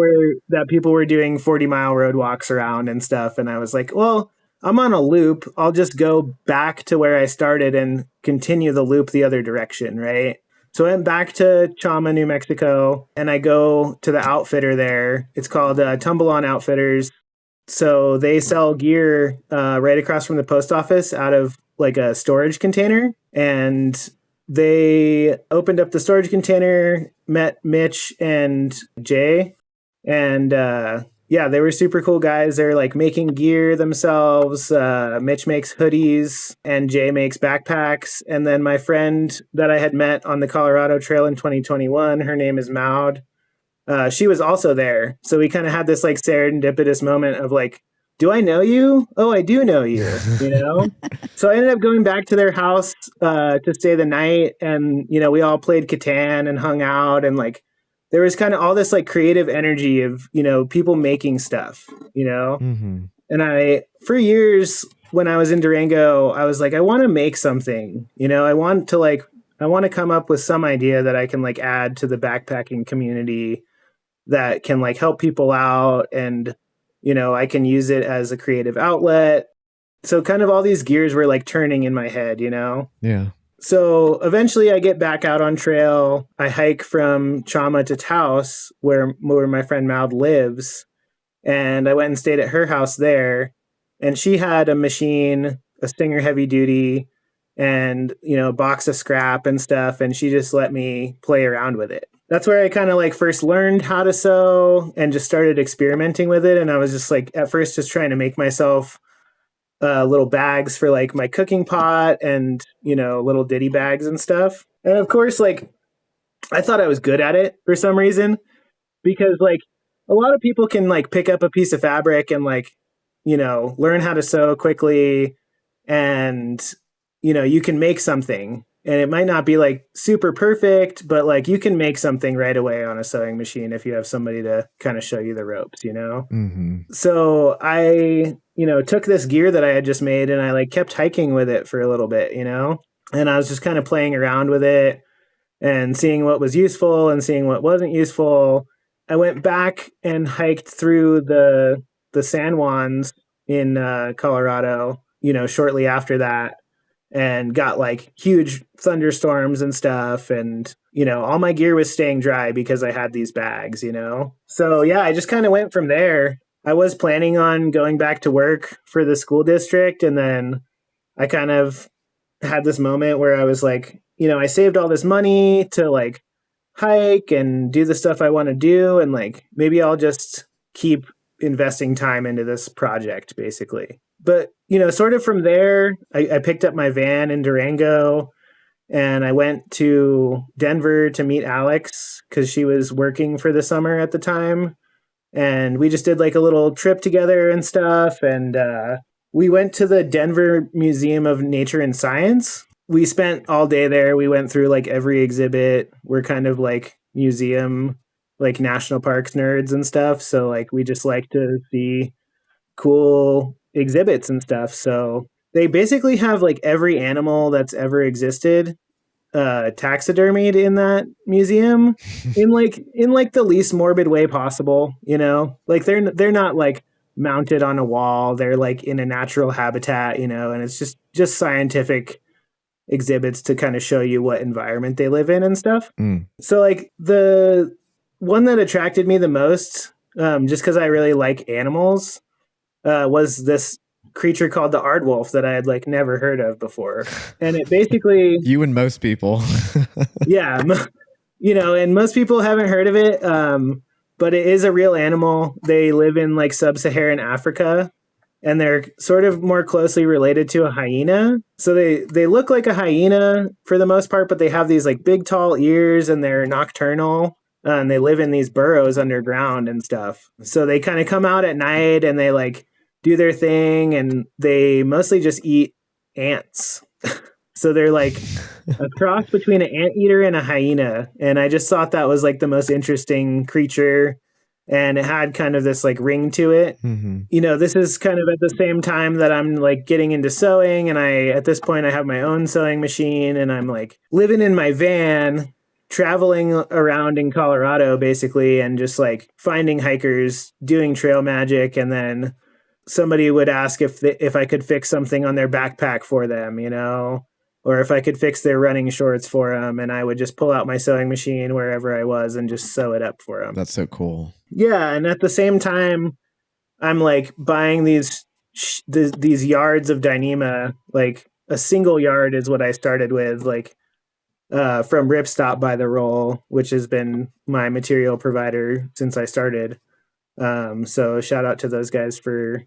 were doing 40-mile road walks around and stuff. And I was like, well, I'm on a loop. I'll just go back to where I started and continue the loop the other direction, right? So I went back to Chama, New Mexico, and I go to the outfitter there. It's called Tumble On Outfitters. So they sell gear right across from the post office out of like a storage container. And they opened up the storage container, met Mitch and Jay, and yeah, they were super cool guys. They're like making gear themselves. Mitch makes hoodies and Jay makes backpacks. And then my friend that I had met on the Colorado Trail in 2021, her name is Maud. She was also there. So we kind of had this like serendipitous moment of like, do I know you? Oh, I do know you, you know? So I ended up going back to their house to stay the night. And, you know, we all played Catan and hung out. And like, there was kind of all this like creative energy of, you know, people making stuff, you know? Mm-hmm. And for years when I was in Durango, I was like, I want to make something, you know, I want to come up with some idea that I can like add to the backpacking community that can like help people out, and you know, I can use it as a creative outlet. So kind of all these gears were like turning in my head, you know? Yeah. So eventually I get back out on trail. I hike from Chama to Taos, where my friend Maud lives. And I went and stayed at her house there. And she had a machine, a Stinger heavy duty, and, you know, a box of scrap and stuff. And she just let me play around with it. That's where I kind of like first learned how to sew and just started experimenting with it. And I was just like, at first, just trying to make myself little bags for like my cooking pot and, you know, little ditty bags and stuff. And of course, like, I thought I was good at it for some reason, because like a lot of people can like pick up a piece of fabric and like, you know, learn how to sew quickly, and, you know, you can make something. And it might not be like super perfect, but like you can make something right away on a sewing machine if you have somebody to kind of show you the ropes, you know? Mm-hmm. So I, you know, took this gear that I had just made and I like kept hiking with it for a little bit, you know? And I was just kind of playing around with it and seeing what was useful and seeing what wasn't useful. I went back and hiked through the San Juans in Colorado, you know, shortly after that, and got like huge thunderstorms and stuff. And, you know, all my gear was staying dry because I had these bags, you know? So yeah, I just kind of went from there. I was planning on going back to work for the school district. And then I kind of had this moment where I was like, you know, I saved all this money to like hike and do the stuff I want to do. And like, maybe I'll just keep investing time into this project, basically. But, sort of from there, I picked up my van in Durango and I went to Denver to meet Alex because she was working for the summer at the time. And we just did like a little trip together and stuff. And we went to the Denver Museum of Nature and Science. We spent all day there. We went through like every exhibit. We're kind of like museum, like national parks nerds and stuff. So like we just like to see cool exhibits and stuff. So they basically have like every animal that's ever existed taxidermied in that museum in like the least morbid way possible, like they're not like mounted on a wall. They're like in a natural habitat, and it's just scientific exhibits to kind of show you what environment they live in and stuff. So like the one that attracted me the most, just because I really like animals, was this creature called the Aardwolf that I had like never heard of before. And it basically you and most people. Yeah, and most people haven't heard of it, but it is a real animal. They live in like sub-Saharan Africa, and they're sort of more closely related to a hyena. So they look like a hyena for the most part, but they have these like big tall ears and they're nocturnal. And they live in these burrows underground and stuff. So they kind of come out at night and they like do their thing, and they mostly just eat ants. So they're like a cross between an anteater and a hyena. And I just thought that was like the most interesting creature. And it had kind of this like ring to it. This is kind of at the same time that I'm like getting into sewing. And at this point I have my own sewing machine, and I'm like living in my van, traveling around in Colorado basically, and just like finding hikers, doing trail magic. And then somebody would ask if I could fix something on their backpack for them, or if I could fix their running shorts for them. And I would just pull out my sewing machine wherever I was and just sew it up for them. That's so cool. Yeah. And at the same time, I'm like buying these yards of dyneema. Like a single yard is what I started with, like from Ripstop by the Roll, which has been my material provider since I started. So shout out to those guys for,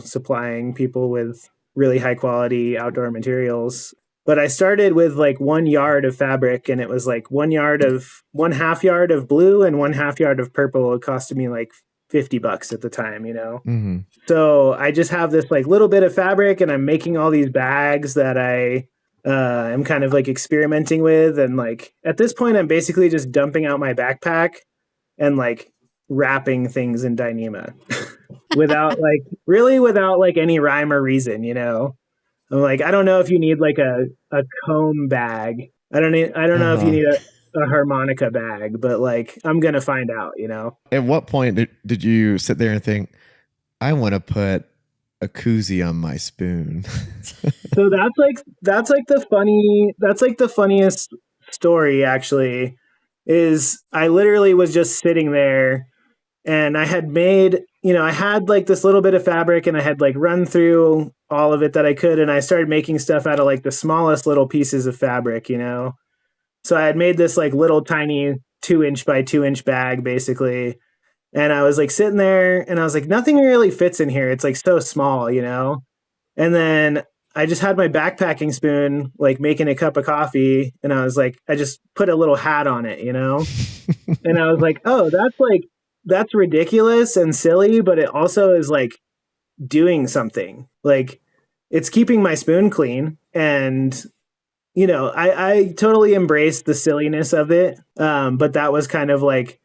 supplying people with really high quality outdoor materials. But I started with like 1 yard of fabric, and it was like 1 half yard of blue and 1/2 yard of purple. It costed me like $50 at the time, So I just have this like little bit of fabric, and I'm making all these bags that I am kind of like experimenting with. And like at this point, I'm basically just dumping out my backpack and like wrapping things in dyneema without any rhyme or reason, I'm like, I don't know if you need like a comb bag. I don't know if you need a harmonica bag, but like, I'm going to find out, At what point did you sit there and think, I want to put a koozie on my spoon? So that's like the funniest story actually, is I literally was just sitting there, and I had made, I had like this little bit of fabric, and I had like run through all of it that I could. And I started making stuff out of like the smallest little pieces of fabric, So I had made this like little tiny 2-inch by 2-inch bag basically. And I was like sitting there, and I was like, nothing really fits in here. It's like so small, And then I just had my backpacking spoon, like making a cup of coffee. And I was like, I just put a little hat on it, And I was like, oh, that's ridiculous and silly, but it also is like doing something. Like it's keeping my spoon clean. And, I totally embraced the silliness of it. But that was kind of like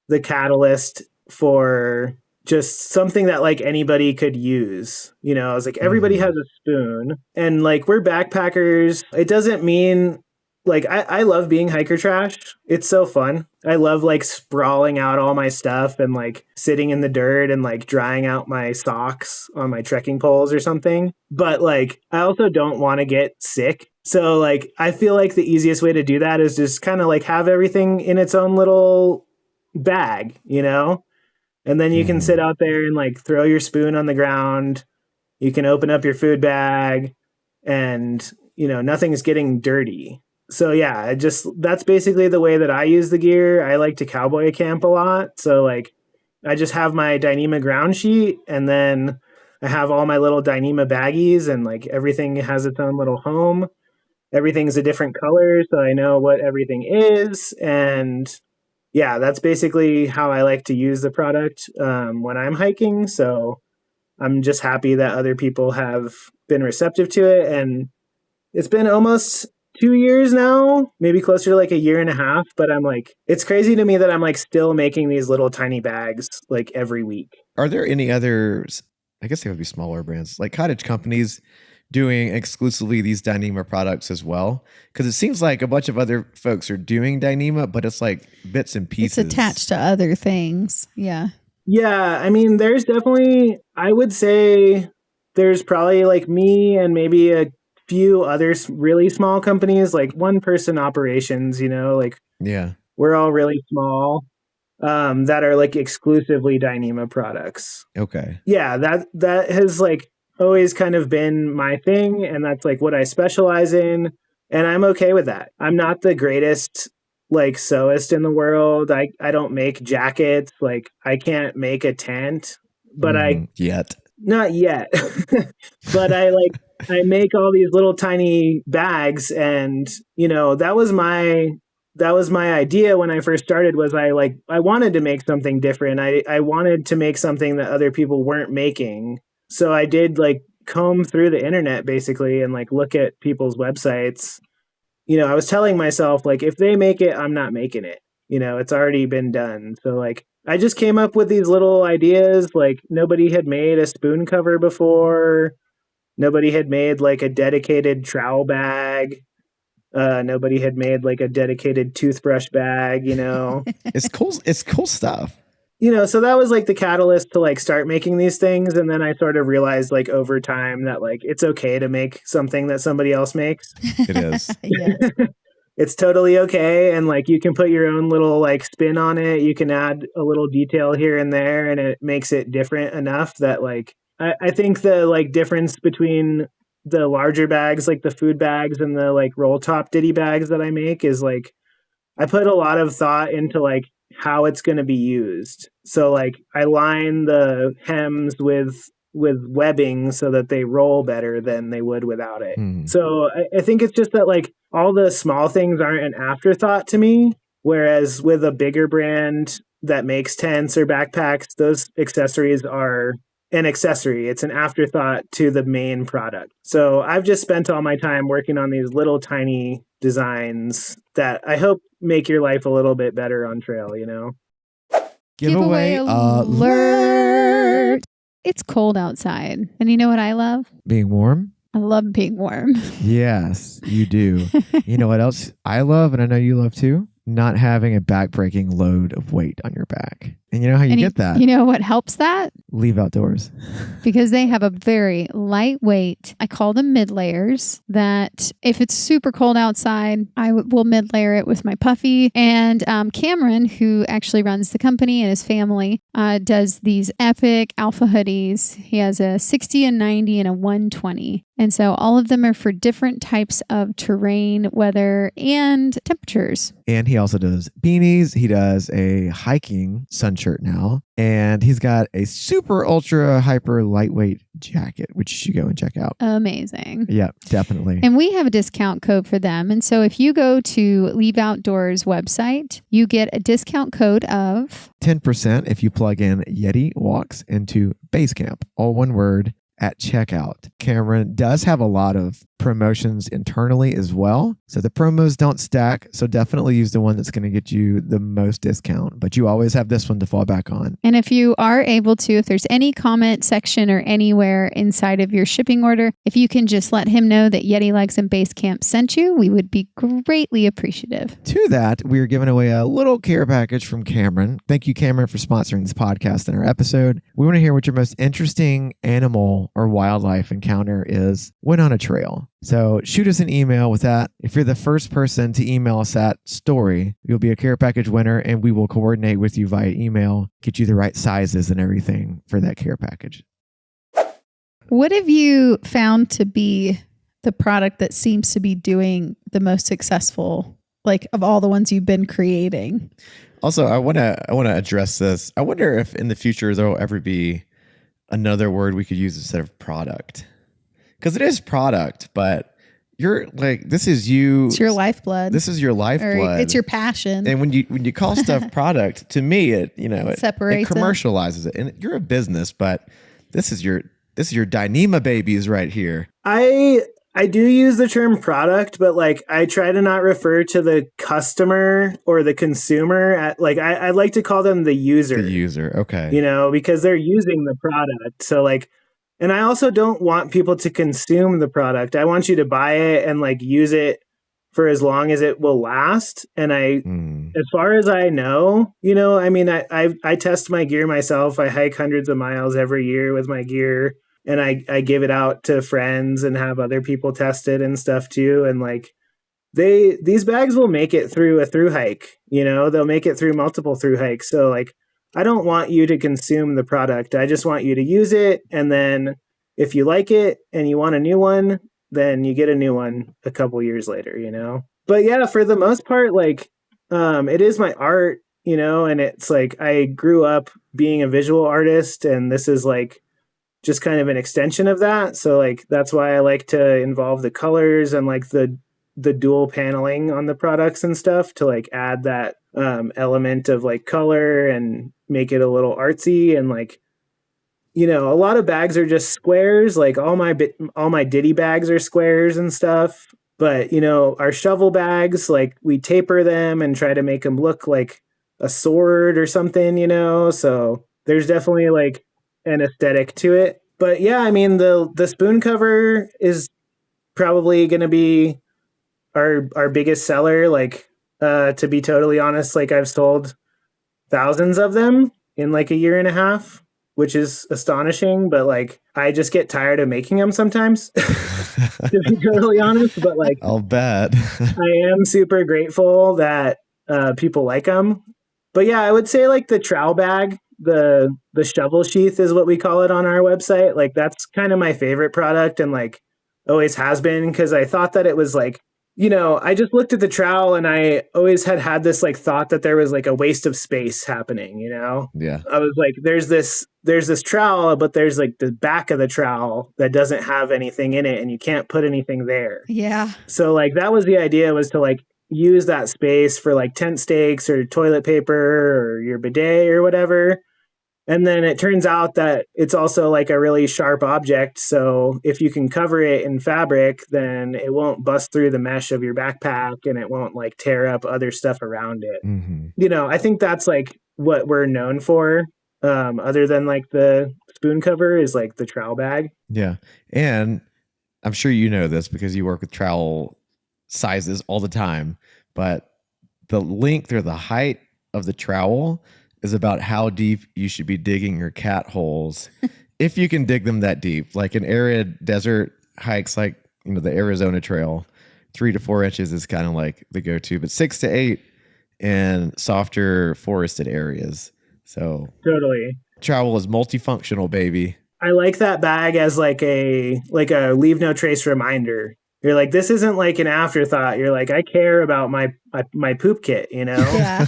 the catalyst for just something that like anybody could use. I was like, everybody has a spoon, and like we're backpackers. It doesn't mean like I love being hiker trash. It's so fun. I love like sprawling out all my stuff and like sitting in the dirt and like drying out my socks on my trekking poles or something. But like I also don't want to get sick. So like I feel like the easiest way to do that is just kind of like have everything in its own little bag, And then you can sit out there and like throw your spoon on the ground. You can open up your food bag, and nothing's getting dirty. So yeah, that's basically the way that I use the gear. I like to cowboy camp a lot. So like I just have my dyneema ground sheet, and then I have all my little dyneema baggies, and like everything has its own little home. Everything's a different color, so I know what everything is. And yeah, that's basically how I like to use the product when I'm hiking. So I'm just happy that other people have been receptive to it. And it's been almost 2 years now, maybe closer to like a year and a half. But I'm like, it's crazy to me that I'm like still making these little tiny bags like every week. Are there any others? I guess they would be smaller brands like cottage companies doing exclusively these dyneema products as well? Because it seems like a bunch of other folks are doing dyneema, but it's like bits and pieces. It's attached to other things. Yeah. Yeah. I mean, there's definitely, I would say there's probably like me and maybe a few other really small companies, like one person operations, you know, like yeah, we're all really small, that are like exclusively dyneema products. Okay. Yeah. That has like always kind of been my thing, and that's like what I specialize in, and I'm okay with that. I'm not the greatest like sewist in the world. I don't make jackets, like I can't make a tent, but not yet. But I make all these little tiny bags, and you know, that was my idea when I first started. Was I wanted to make something different. I wanted to make something that other people weren't making. So I did like comb through the internet basically and like look at people's websites. You know, I was telling myself like, if they make it, I'm not making it. You know, it's already been done. So like, I just came up with these little ideas. Like nobody had made a spoon cover before. Nobody had made like a dedicated trowel bag. Nobody had made like a dedicated toothbrush bag, you know. It's cool. It's cool stuff. You know, so that was like the catalyst to like start making these things. And then I sort of realized like over time that like it's okay to make something that somebody else makes. It is. Yeah. It's totally okay. And like you can put your own little like spin on it. You can add a little detail here and there, and it makes it different enough that like I think the like difference between the larger bags, like the food bags, and the like roll top ditty bags that I make is like I put a lot of thought into like how it's going to be used. So like I line the hems with webbing so that they roll better than they would without it. So I think it's just that like all the small things aren't an afterthought to me, whereas with a bigger brand that makes tents or backpacks, those accessories are an accessory. It's an afterthought to the main product. So I've just spent all my time working on these little tiny designs that I hope make your life a little bit better on trail, you know? Giveaway alert. It's cold outside. And you know what I love? Being warm? I love being warm. Yes, you do. You know what else I love, and I know you love too? Not having a back-breaking load of weight on your back. And you know how you get that? You know what helps that? Leave Outdoors. Because they have a very lightweight, I call them mid layers, that if it's super cold outside, I will mid layer it with my puffy. And Cameron, who actually runs the company and his family, does these epic alpha hoodies. He has a 60, a 90, and a 120. And so all of them are for different types of terrain, weather, and temperatures. And he also does beanies. He does a hiking sun shirt now. And he's got a super ultra hyper lightweight jacket, which you should go and check out. Amazing. Yeah, definitely. And we have a discount code for them. And so if you go to Leave Outdoors website, you get a discount code of 10% if you plug in Yeti Walks into Basecamp, all one word, at checkout. Cameron does have a lot of promotions internally as well. So the promos don't stack. So definitely use the one that's going to get you the most discount. But you always have this one to fall back on. And if you are able to, if there's any comment section or anywhere inside of your shipping order, if you can just let him know that Yeti Legs and Basecamp sent you, we would be greatly appreciative. To that, we are giving away a little care package from Cameron. Thank you, Cameron, for sponsoring this podcast and our episode. We want to hear what your most interesting animal or wildlife encounter is when on a trail. So shoot us an email with that. If you're the first person to email us that story, you'll be a care package winner, and we will coordinate with you via email, get you the right sizes and everything for that care package. What have you found to be the product that seems to be doing the most successful, like of all the ones you've been creating? Also, I want to address this. I wonder if in the future there will ever be another word we could use instead of product, because it is product, but you're like, this is you. It's your lifeblood. This is your lifeblood. It's your passion. And when you call stuff product, to me, it separates it commercializes it. And you're a business, but this is your dyneema babies right here. I do use the term product, but like I try to not refer to the customer or the consumer I like to call them the user. The user, okay. Because they're using the product. So like, and I also don't want people to consume the product. I want you to buy it and like use it for as long as it will last. And as far as I know, I mean, I test my gear myself. I hike hundreds of miles every year with my gear. And I give it out to friends and have other people test it and stuff too. And like these bags will make it through a through hike, they'll make it through multiple through hikes. So like, I don't want you to consume the product. I just want you to use it. And then if you like it and you want a new one, then you get a new one a couple years later, But yeah, for the most part, like it is my art, and it's like I grew up being a visual artist, and this is like just kind of an extension of that. So like, that's why I like to involve the colors and like the dual paneling on the products and stuff to like add that element of like color and make it a little artsy. And like, a lot of bags are just squares. Like all my ditty bags are squares and stuff. But, our shovel bags, like we taper them and try to make them look like a sword or something, so there's definitely like an aesthetic to it. But yeah, I mean, the spoon cover is probably going to be our biggest seller. Like, to be totally honest, like I've sold thousands of them in like a year and a half, which is astonishing. But like, I just get tired of making them sometimes, to be totally honest. But like, I'll bet. I am super grateful that people like them. But yeah, I would say like the trowel bag, the shovel sheath is what we call it on our website. Like that's kind of my favorite product, and like always has been, because I thought that it was like, I just looked at the trowel and I always had this like thought that there was like a waste of space happening, Yeah. I was like, there's this trowel, but there's like the back of the trowel that doesn't have anything in it and you can't put anything there. Yeah. So like that was the idea, was to like use that space for like tent stakes or toilet paper or your bidet or whatever. And then it turns out that it's also like a really sharp object. So if you can cover it in fabric, then it won't bust through the mesh of your backpack and it won't like tear up other stuff around it. Mm-hmm. I think that's like what we're known for. Other than like the spoon cover is like the trowel bag. Yeah. And I'm sure you know this because you work with trowel sizes all the time, but the length or the height of the trowel is about how deep you should be digging your cat holes. If you can dig them that deep, like an arid desert hikes, like, the Arizona Trail, 3 to 4 inches is kind of like the go-to, but 6 to 8 in softer forested areas. So totally. Trowel is multifunctional, baby. I like that bag as like a leave no trace reminder. You're like, this isn't like an afterthought. You're like, I care about my poop kit, Yeah.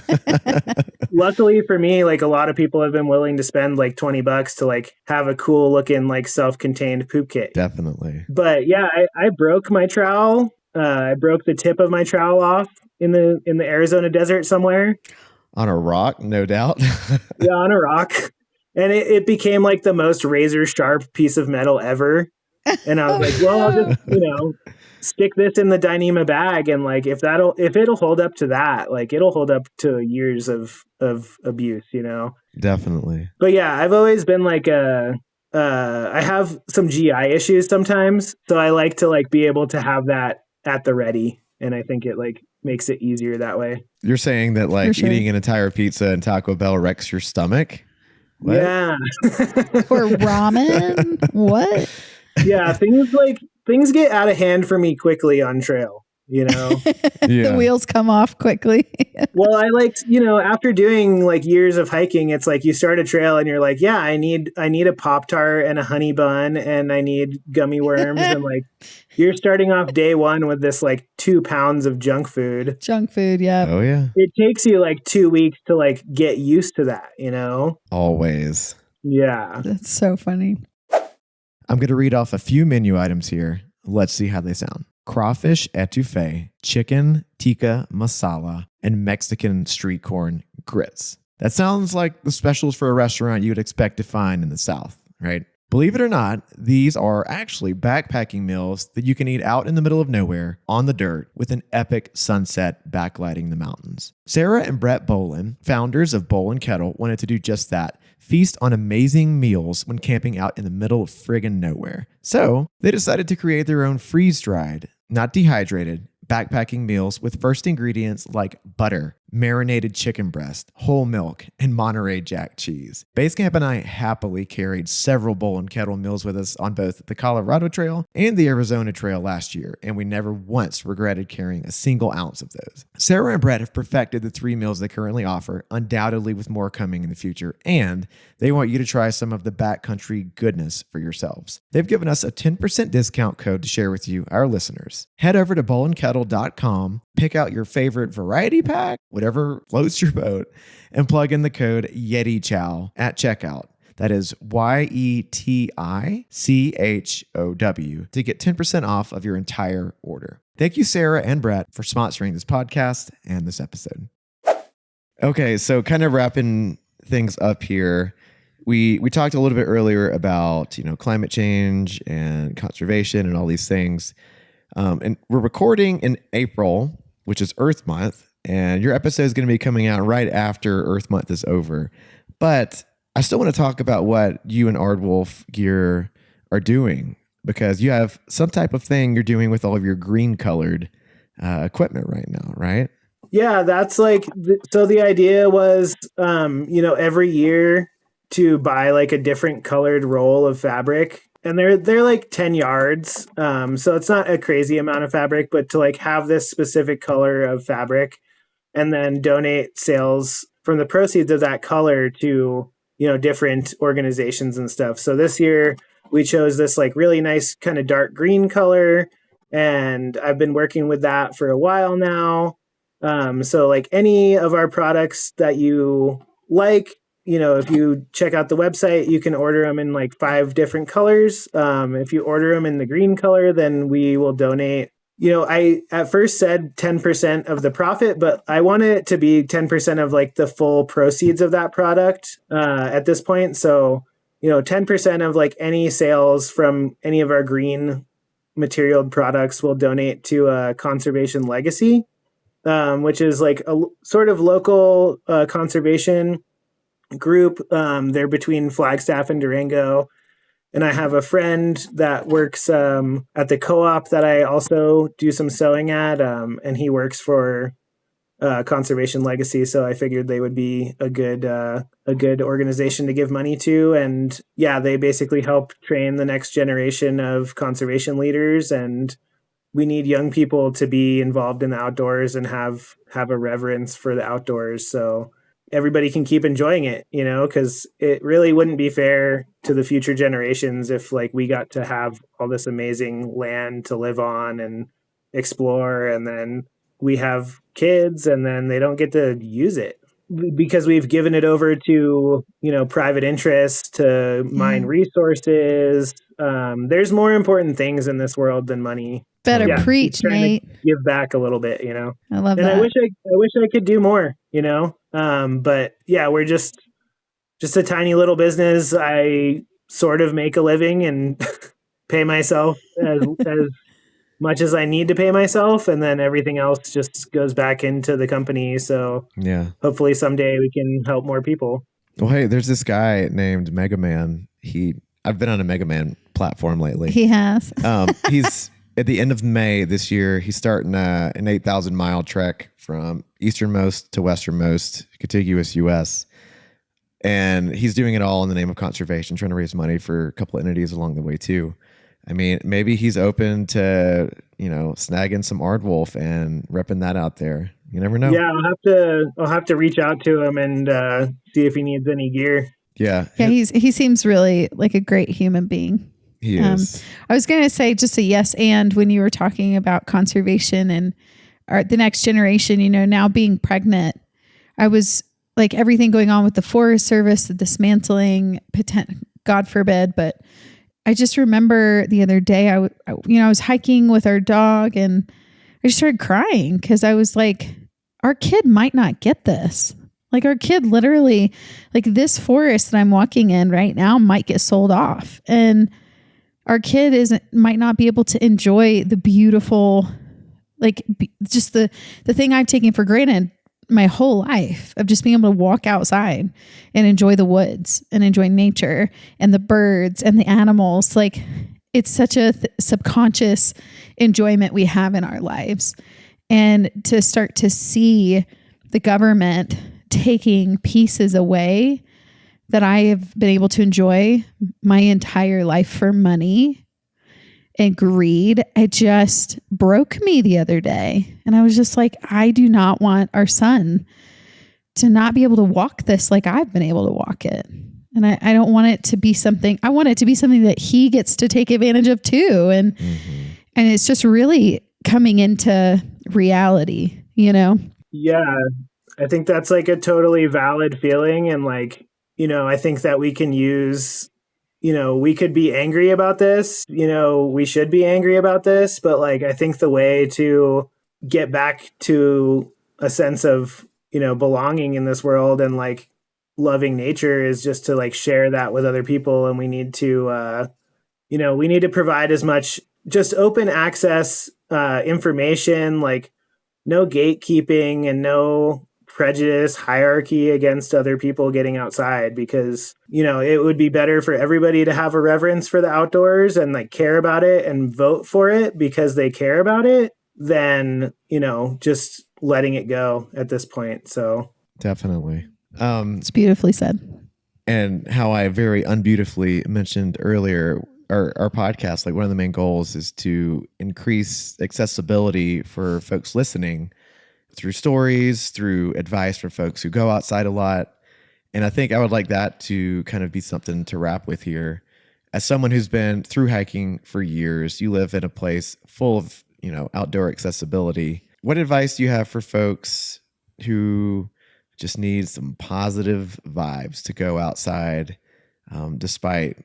Luckily for me, like a lot of people have been willing to spend like $20 to like have a cool looking like self-contained poop kit. Definitely. But yeah, I broke my trowel. I broke the tip of my trowel off in the Arizona desert somewhere. On a rock, no doubt. Yeah, on a rock. And it became like the most razor sharp piece of metal ever. And I was like, well, I'll just, stick this in the dyneema bag. And like, if it'll hold up to that, like it'll hold up to years of abuse, Definitely. But yeah, I've always been like I have some GI issues sometimes. So I like to like be able to have that at the ready. And I think it like makes it easier that way. You're saying that like eating an entire pizza and Taco Bell wrecks your stomach? What? Yeah. Or ramen? What? Yeah, things get out of hand for me quickly on trail. The wheels come off quickly. Well, I liked, after doing like years of hiking, it's like you start a trail and you're like, yeah, I need a Pop-Tart and a honey bun and I need gummy worms. And like, you're starting off day one with this like 2 pounds of junk food. Yeah. Oh yeah. It takes you like 2 weeks to like get used to that, Always. Yeah. That's so funny. I'm going to read off a few menu items here. Let's see how they sound. Crawfish etouffee, chicken tikka masala, and Mexican street corn grits. That sounds like the specials for a restaurant you would expect to find in the South, right? Believe it or not, these are actually backpacking meals that you can eat out in the middle of nowhere on the dirt with an epic sunset backlighting the mountains. Sarah and Brett Bolin, founders of Bowl and Kettle, wanted to do just that. Feast on amazing meals when camping out in the middle of friggin' nowhere. So they decided to create their own freeze-dried, not dehydrated, backpacking meals with first ingredients like butter, marinated chicken breast, whole milk, and Monterey Jack cheese. Basecamp and I happily carried several Bowl and Kettle meals with us on both the Colorado Trail and the Arizona Trail last year, and we never once regretted carrying a single ounce of those. Sarah and Brett have perfected the 3 meals they currently offer, undoubtedly with more coming in the future, and they want you to try some of the backcountry goodness for yourselves. They've given us a 10% discount code to share with you, our listeners. Head over to bowlandkettle.com, pick out your favorite variety pack, whatever floats your boat, and plug in the code YETICHOW at checkout. That is YETICHOW to get 10% off of your entire order. Thank you, Sarah and Brett, for sponsoring this podcast and this episode. Okay, so kind of wrapping things up here. We talked a little bit earlier about, climate change and conservation and all these things. And we're recording in April, which is Earth Month, and your episode is going to be coming out right after Earth Month is over. But I still want to talk about what you and Aardwolf Gear are doing, because you have some type of thing you're doing with all of your green colored equipment right now, right? Yeah, that's like, so the idea was, every year to buy like a different colored roll of fabric. And they're like 10 yards. So it's not a crazy amount of fabric, but to like have this specific color of fabric and then donate sales from the proceeds of that color to, different organizations and stuff. So this year we chose this like really nice kind of dark green color. And I've been working with that for a while now. So like any of our products that you like, if you check out the website, you can order them in like 5 different colors. If you order them in the green color, then we will donate. I at first said 10% of the profit, but I want it to be 10% of like the full proceeds of that product at this point. So, 10% of like any sales from any of our green materialed products will donate to a Conservation Legacy, which is like a sort of local conservation group. They're between Flagstaff and Durango. And I have a friend that works at the co-op that I also do some sewing at, and he works for Conservation Legacy. So I figured they would be a good organization to give money to. And yeah, they basically help train the next generation of conservation leaders. And we need young people to be involved in the outdoors and have a reverence for the outdoors. So everybody can keep enjoying it, because it really wouldn't be fair to the future generations if like we got to have all this amazing land to live on and explore, and then we have kids and then they don't get to use it because we've given it over to, private interests to mine resources. There's more important things in this world than money. Better preach, Nate. Give back a little bit, I love that. And I wish I could do more, but yeah, we're just a tiny little business. I sort of make a living and pay myself as much as I need to pay myself. And then everything else just goes back into the company. So yeah, hopefully someday we can help more people. Well, hey, there's this guy named Mega Man. I've been on a Mega Man platform lately. He has. He's at the end of May this year, he's starting an 8,000 mile trek from easternmost to westernmost contiguous U.S. And he's doing it all in the name of conservation, trying to raise money for a couple of entities along the way too. I mean, maybe he's open to, snagging some Aardwolf and repping that out there. You never know. Yeah, I'll have to reach out to him and see if he needs any gear. Yeah. Yeah, he seems really like a great human being. He is. I was going to say just a yes and when you were talking about conservation and the next generation, now being pregnant, I was like everything going on with the Forest Service, the dismantling, God forbid, but I just remember the other day I was hiking with our dog and I just started crying because I was like, our kid might not get this. Like our kid literally, like this forest that I'm walking in right now might get sold off, and our kid might not be able to enjoy the beautiful, just the thing I've taken for granted my whole life of just being able to walk outside and enjoy the woods and enjoy nature and the birds and the animals. Like it's such a subconscious enjoyment we have in our lives. And to start to see the government taking pieces away that I have been able to enjoy my entire life for money and greed, it just broke me the other day. And I was just like, I do not want our son to not be able to walk this like I've been able to walk it. And I don't want it to be something, I want it to be something that he gets to take advantage of too. And it's just really coming into reality, Yeah. I think that's like a totally valid feeling. And I think that we can use, we could be angry about this, we should be angry about this, but I think the way to get back to a sense of, belonging in this world and loving nature is just to share that with other people. And we need to, we need to provide as much just open access, information, no gatekeeping and no prejudice, hierarchy against other people getting outside, because, it would be better for everybody to have a reverence for the outdoors and care about it and vote for it because they care about it than, just letting it go at this point. So definitely. It's beautifully said. And how I very unbeautifully mentioned earlier, our podcast, one of the main goals is to increase accessibility for folks listening through stories, through advice for folks who go outside a lot. And I think I would like that to kind of be something to wrap with here. As someone who's been through hiking for years, you live in a place full of, outdoor accessibility. What advice do you have for folks who just need some positive vibes to go outside, despite,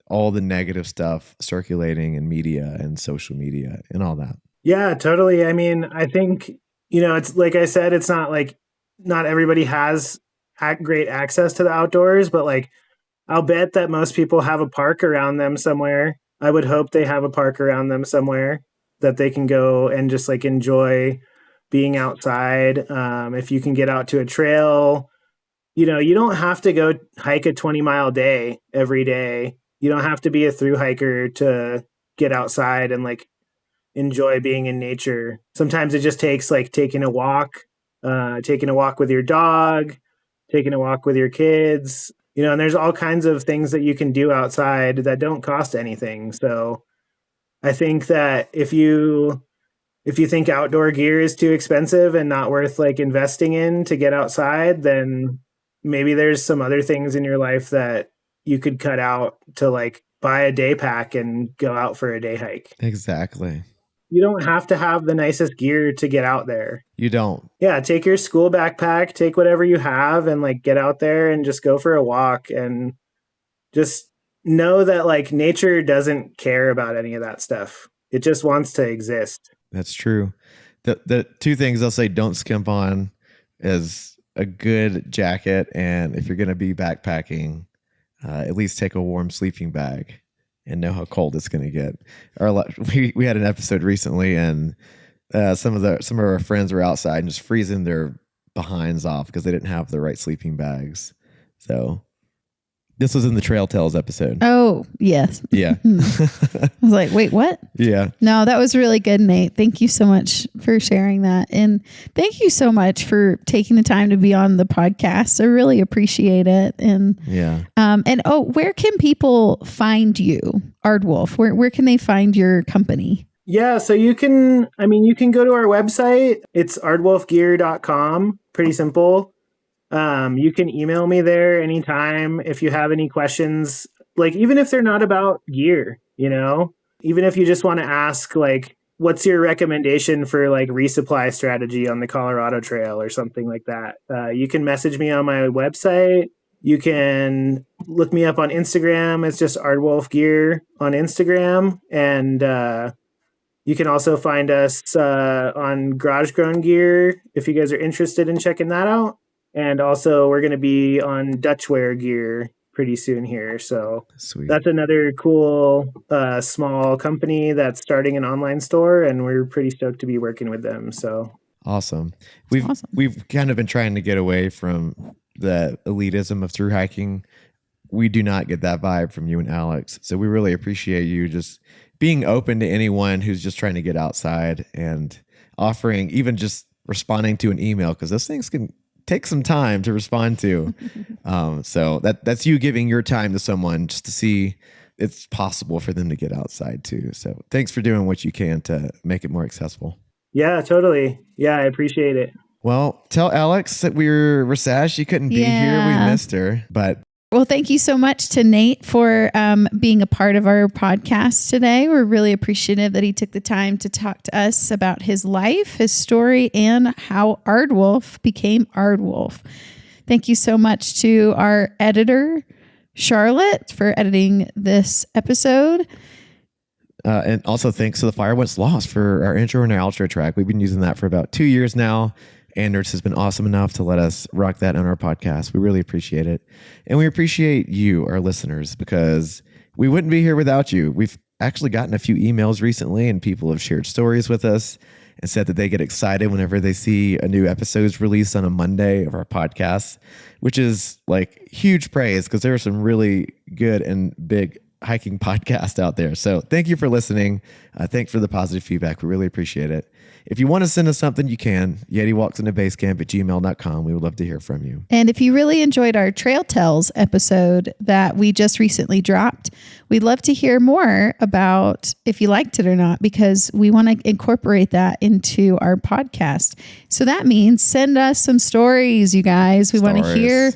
all the negative stuff circulating in media and social media and all that? Yeah, totally. I mean, I think, it's like I said, it's not not everybody has great access to the outdoors, but I'll bet that most people have a park around them somewhere. I would hope they have a park around them somewhere that they can go and just enjoy being outside. If you can get out to a trail, you don't have to go hike a 20-mile day every day. You don't have to be a thru hiker to get outside and enjoy being in nature. Sometimes it just takes taking a walk with your dog, taking a walk with your kids, and there's all kinds of things that you can do outside that don't cost anything. So I think that if you think outdoor gear is too expensive and not worth investing in to get outside, then maybe there's some other things in your life that you could cut out to buy a day pack and go out for a day hike. Exactly. You don't have to have the nicest gear to get out there. You don't. Yeah, take your school backpack, take whatever you have and get out there and just go for a walk and just know that nature doesn't care about any of that stuff. It just wants to exist. That's true. The two things I'll say don't skimp on is a good jacket, and if you're going to be backpacking, at least take a warm sleeping bag and know how cold it's going to get. We had an episode recently, and some of our friends were outside and just freezing their behinds off because they didn't have the right sleeping bags. So this was in the Trail Tales episode. Oh, yes. Yeah. I was like, wait, what? Yeah. No, that was really good, Nate. Thank you so much for sharing that. And thank you so much for taking the time to be on the podcast. I really appreciate it. And yeah. Where can people find you? Aardwolf? Where can they find your company? Yeah, so you can go to our website. It's aardwolfgear.com. Pretty simple. You can email me there anytime if you have any questions, like even if they're not about gear, even if you just want to ask, like, what's your recommendation for like resupply strategy on the Colorado Trail or something like that. You can message me on my website. You can look me up on Instagram. It's just Aardwolf Gear on Instagram. And you can also find us on Garage Grown Gear if you guys are interested in checking that out. And also we're going to be on Dutchware Gear pretty soon here. So Sweet. That's another cool small company that's starting an online store, and we're pretty stoked to be working with them. So awesome. We've kind of been trying to get away from the elitism of thru hiking. We do not get that vibe from you and Alex. So we really appreciate you just being open to anyone who's just trying to get outside and offering, even just responding to an email, because those things can take some time to respond to. So that's you giving your time to someone just to see it's possible for them to get outside too. So thanks for doing what you can to make it more accessible. Yeah, totally. Yeah, I appreciate it. Well, tell Alex that we're sad she couldn't be here. We missed her, but. Well, thank you so much to Nate for being a part of our podcast today. We're really appreciative that he took the time to talk to us about his life, his story, and how Aardwolf became Aardwolf. Thank you so much to our editor, Charlotte, for editing this episode. And also thanks to the Fire Once Lost for our intro and our outro track. We've been using that for about 2 years now. Anders has been awesome enough to let us rock that on our podcast. We really appreciate it. And we appreciate you, our listeners, because we wouldn't be here without you. We've actually gotten a few emails recently, and people have shared stories with us and said that they get excited whenever they see a new episode's released on a Monday of our podcast, which is like huge praise because there are some really good and big hiking podcasts out there. So thank you for listening. Thanks for the positive feedback. We really appreciate it. If you want to send us something, you can. YetiWalksIntoBasecamp@gmail.com. We would love to hear from you. And if you really enjoyed our Trail Tales episode that we just recently dropped, we'd love to hear more about if you liked it or not, because we want to incorporate that into our podcast. So that means send us some stories, you guys. We want to hear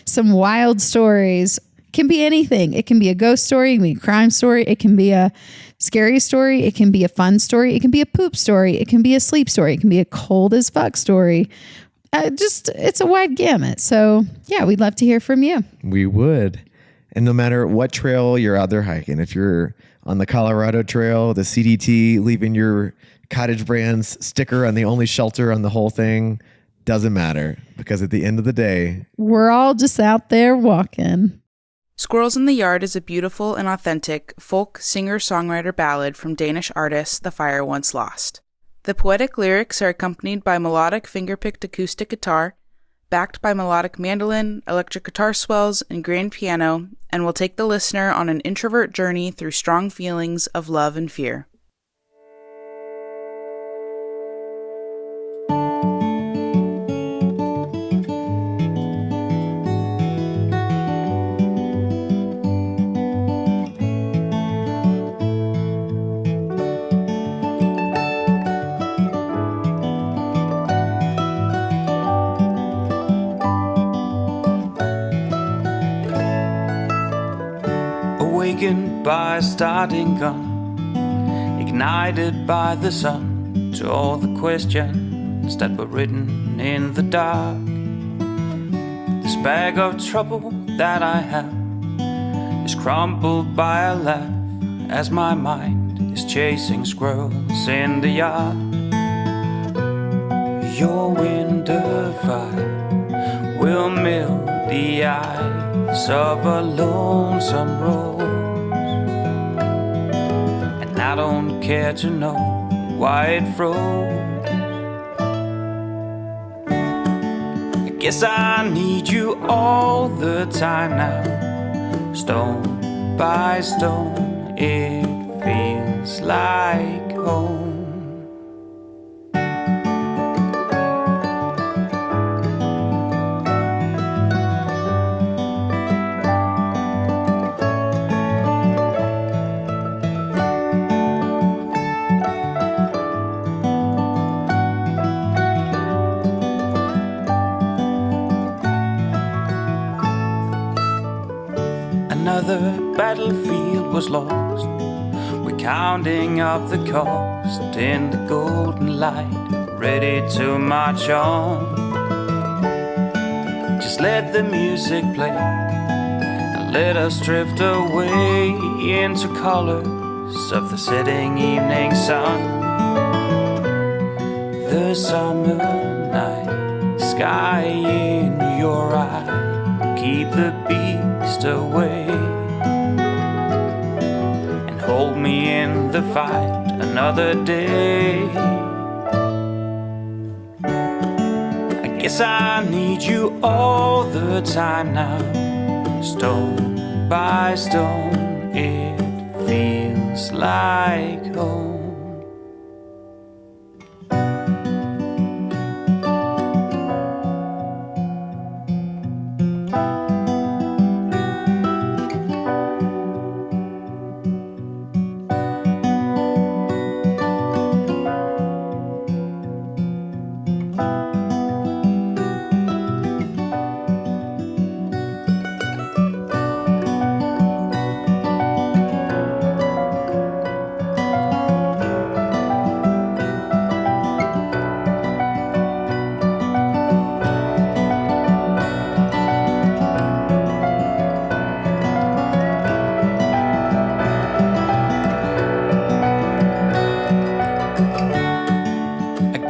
some wild stories. It can be anything. It can be a ghost story. It can be a crime story. It can be a scary story. It can be a fun story. It can be a poop story. It can be a sleep story. It can be a cold as fuck story. It's a wide gamut. So yeah, we'd love to hear from you. We would. And no matter what trail you're out there hiking, if you're on the Colorado Trail, the CDT, leaving your Cottage Brands sticker on the only shelter on the whole thing, doesn't matter, because at the end of the day, we're all just out there walking. Squirrels in the Yard is a beautiful and authentic folk singer-songwriter ballad from Danish artist The Fire Once Lost. The poetic lyrics are accompanied by melodic finger-picked acoustic guitar, backed by melodic mandolin, electric guitar swells, and grand piano, and will take the listener on an introvert journey through strong feelings of love and fear. Awakened by a starting gun, ignited by the sun, to all the questions that were written in the dark. This bag of trouble that I have is crumpled by a laugh as my mind is chasing squirrels in the yard. Your winter fire will melt the ice of a lonesome rose, and I don't care to know why it froze. I guess I need you all the time now. Stone by stone, it feels like home. another battlefield was lost. We're counting up the cost in the golden light, ready to march on. Just let the music play and let us drift away into colors of the setting evening sun. The summer night sky in your eye, keep the beast away and hold me in the fight another day. I guess I need you all the time now, stone by stone it feels like home.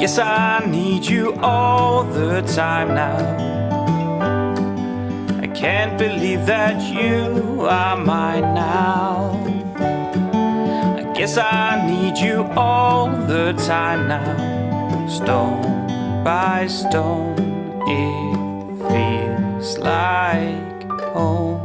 Guess I need you all the time now. I can't believe that you are mine now. I guess I need you all the time now. Stone by stone it feels like home.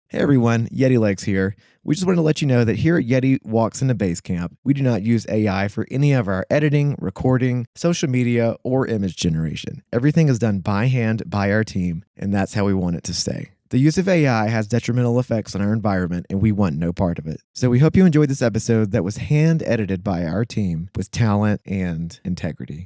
Hey everyone, Yeti Legs here. We just wanted to let you know that here at Yeti Walks into Basecamp, we do not use AI for any of our editing, recording, social media, or image generation. Everything is done by hand by our team, and that's how we want it to stay. The use of AI has detrimental effects on our environment, and we want no part of it. So we hope you enjoyed this episode that was hand edited by our team with talent and integrity.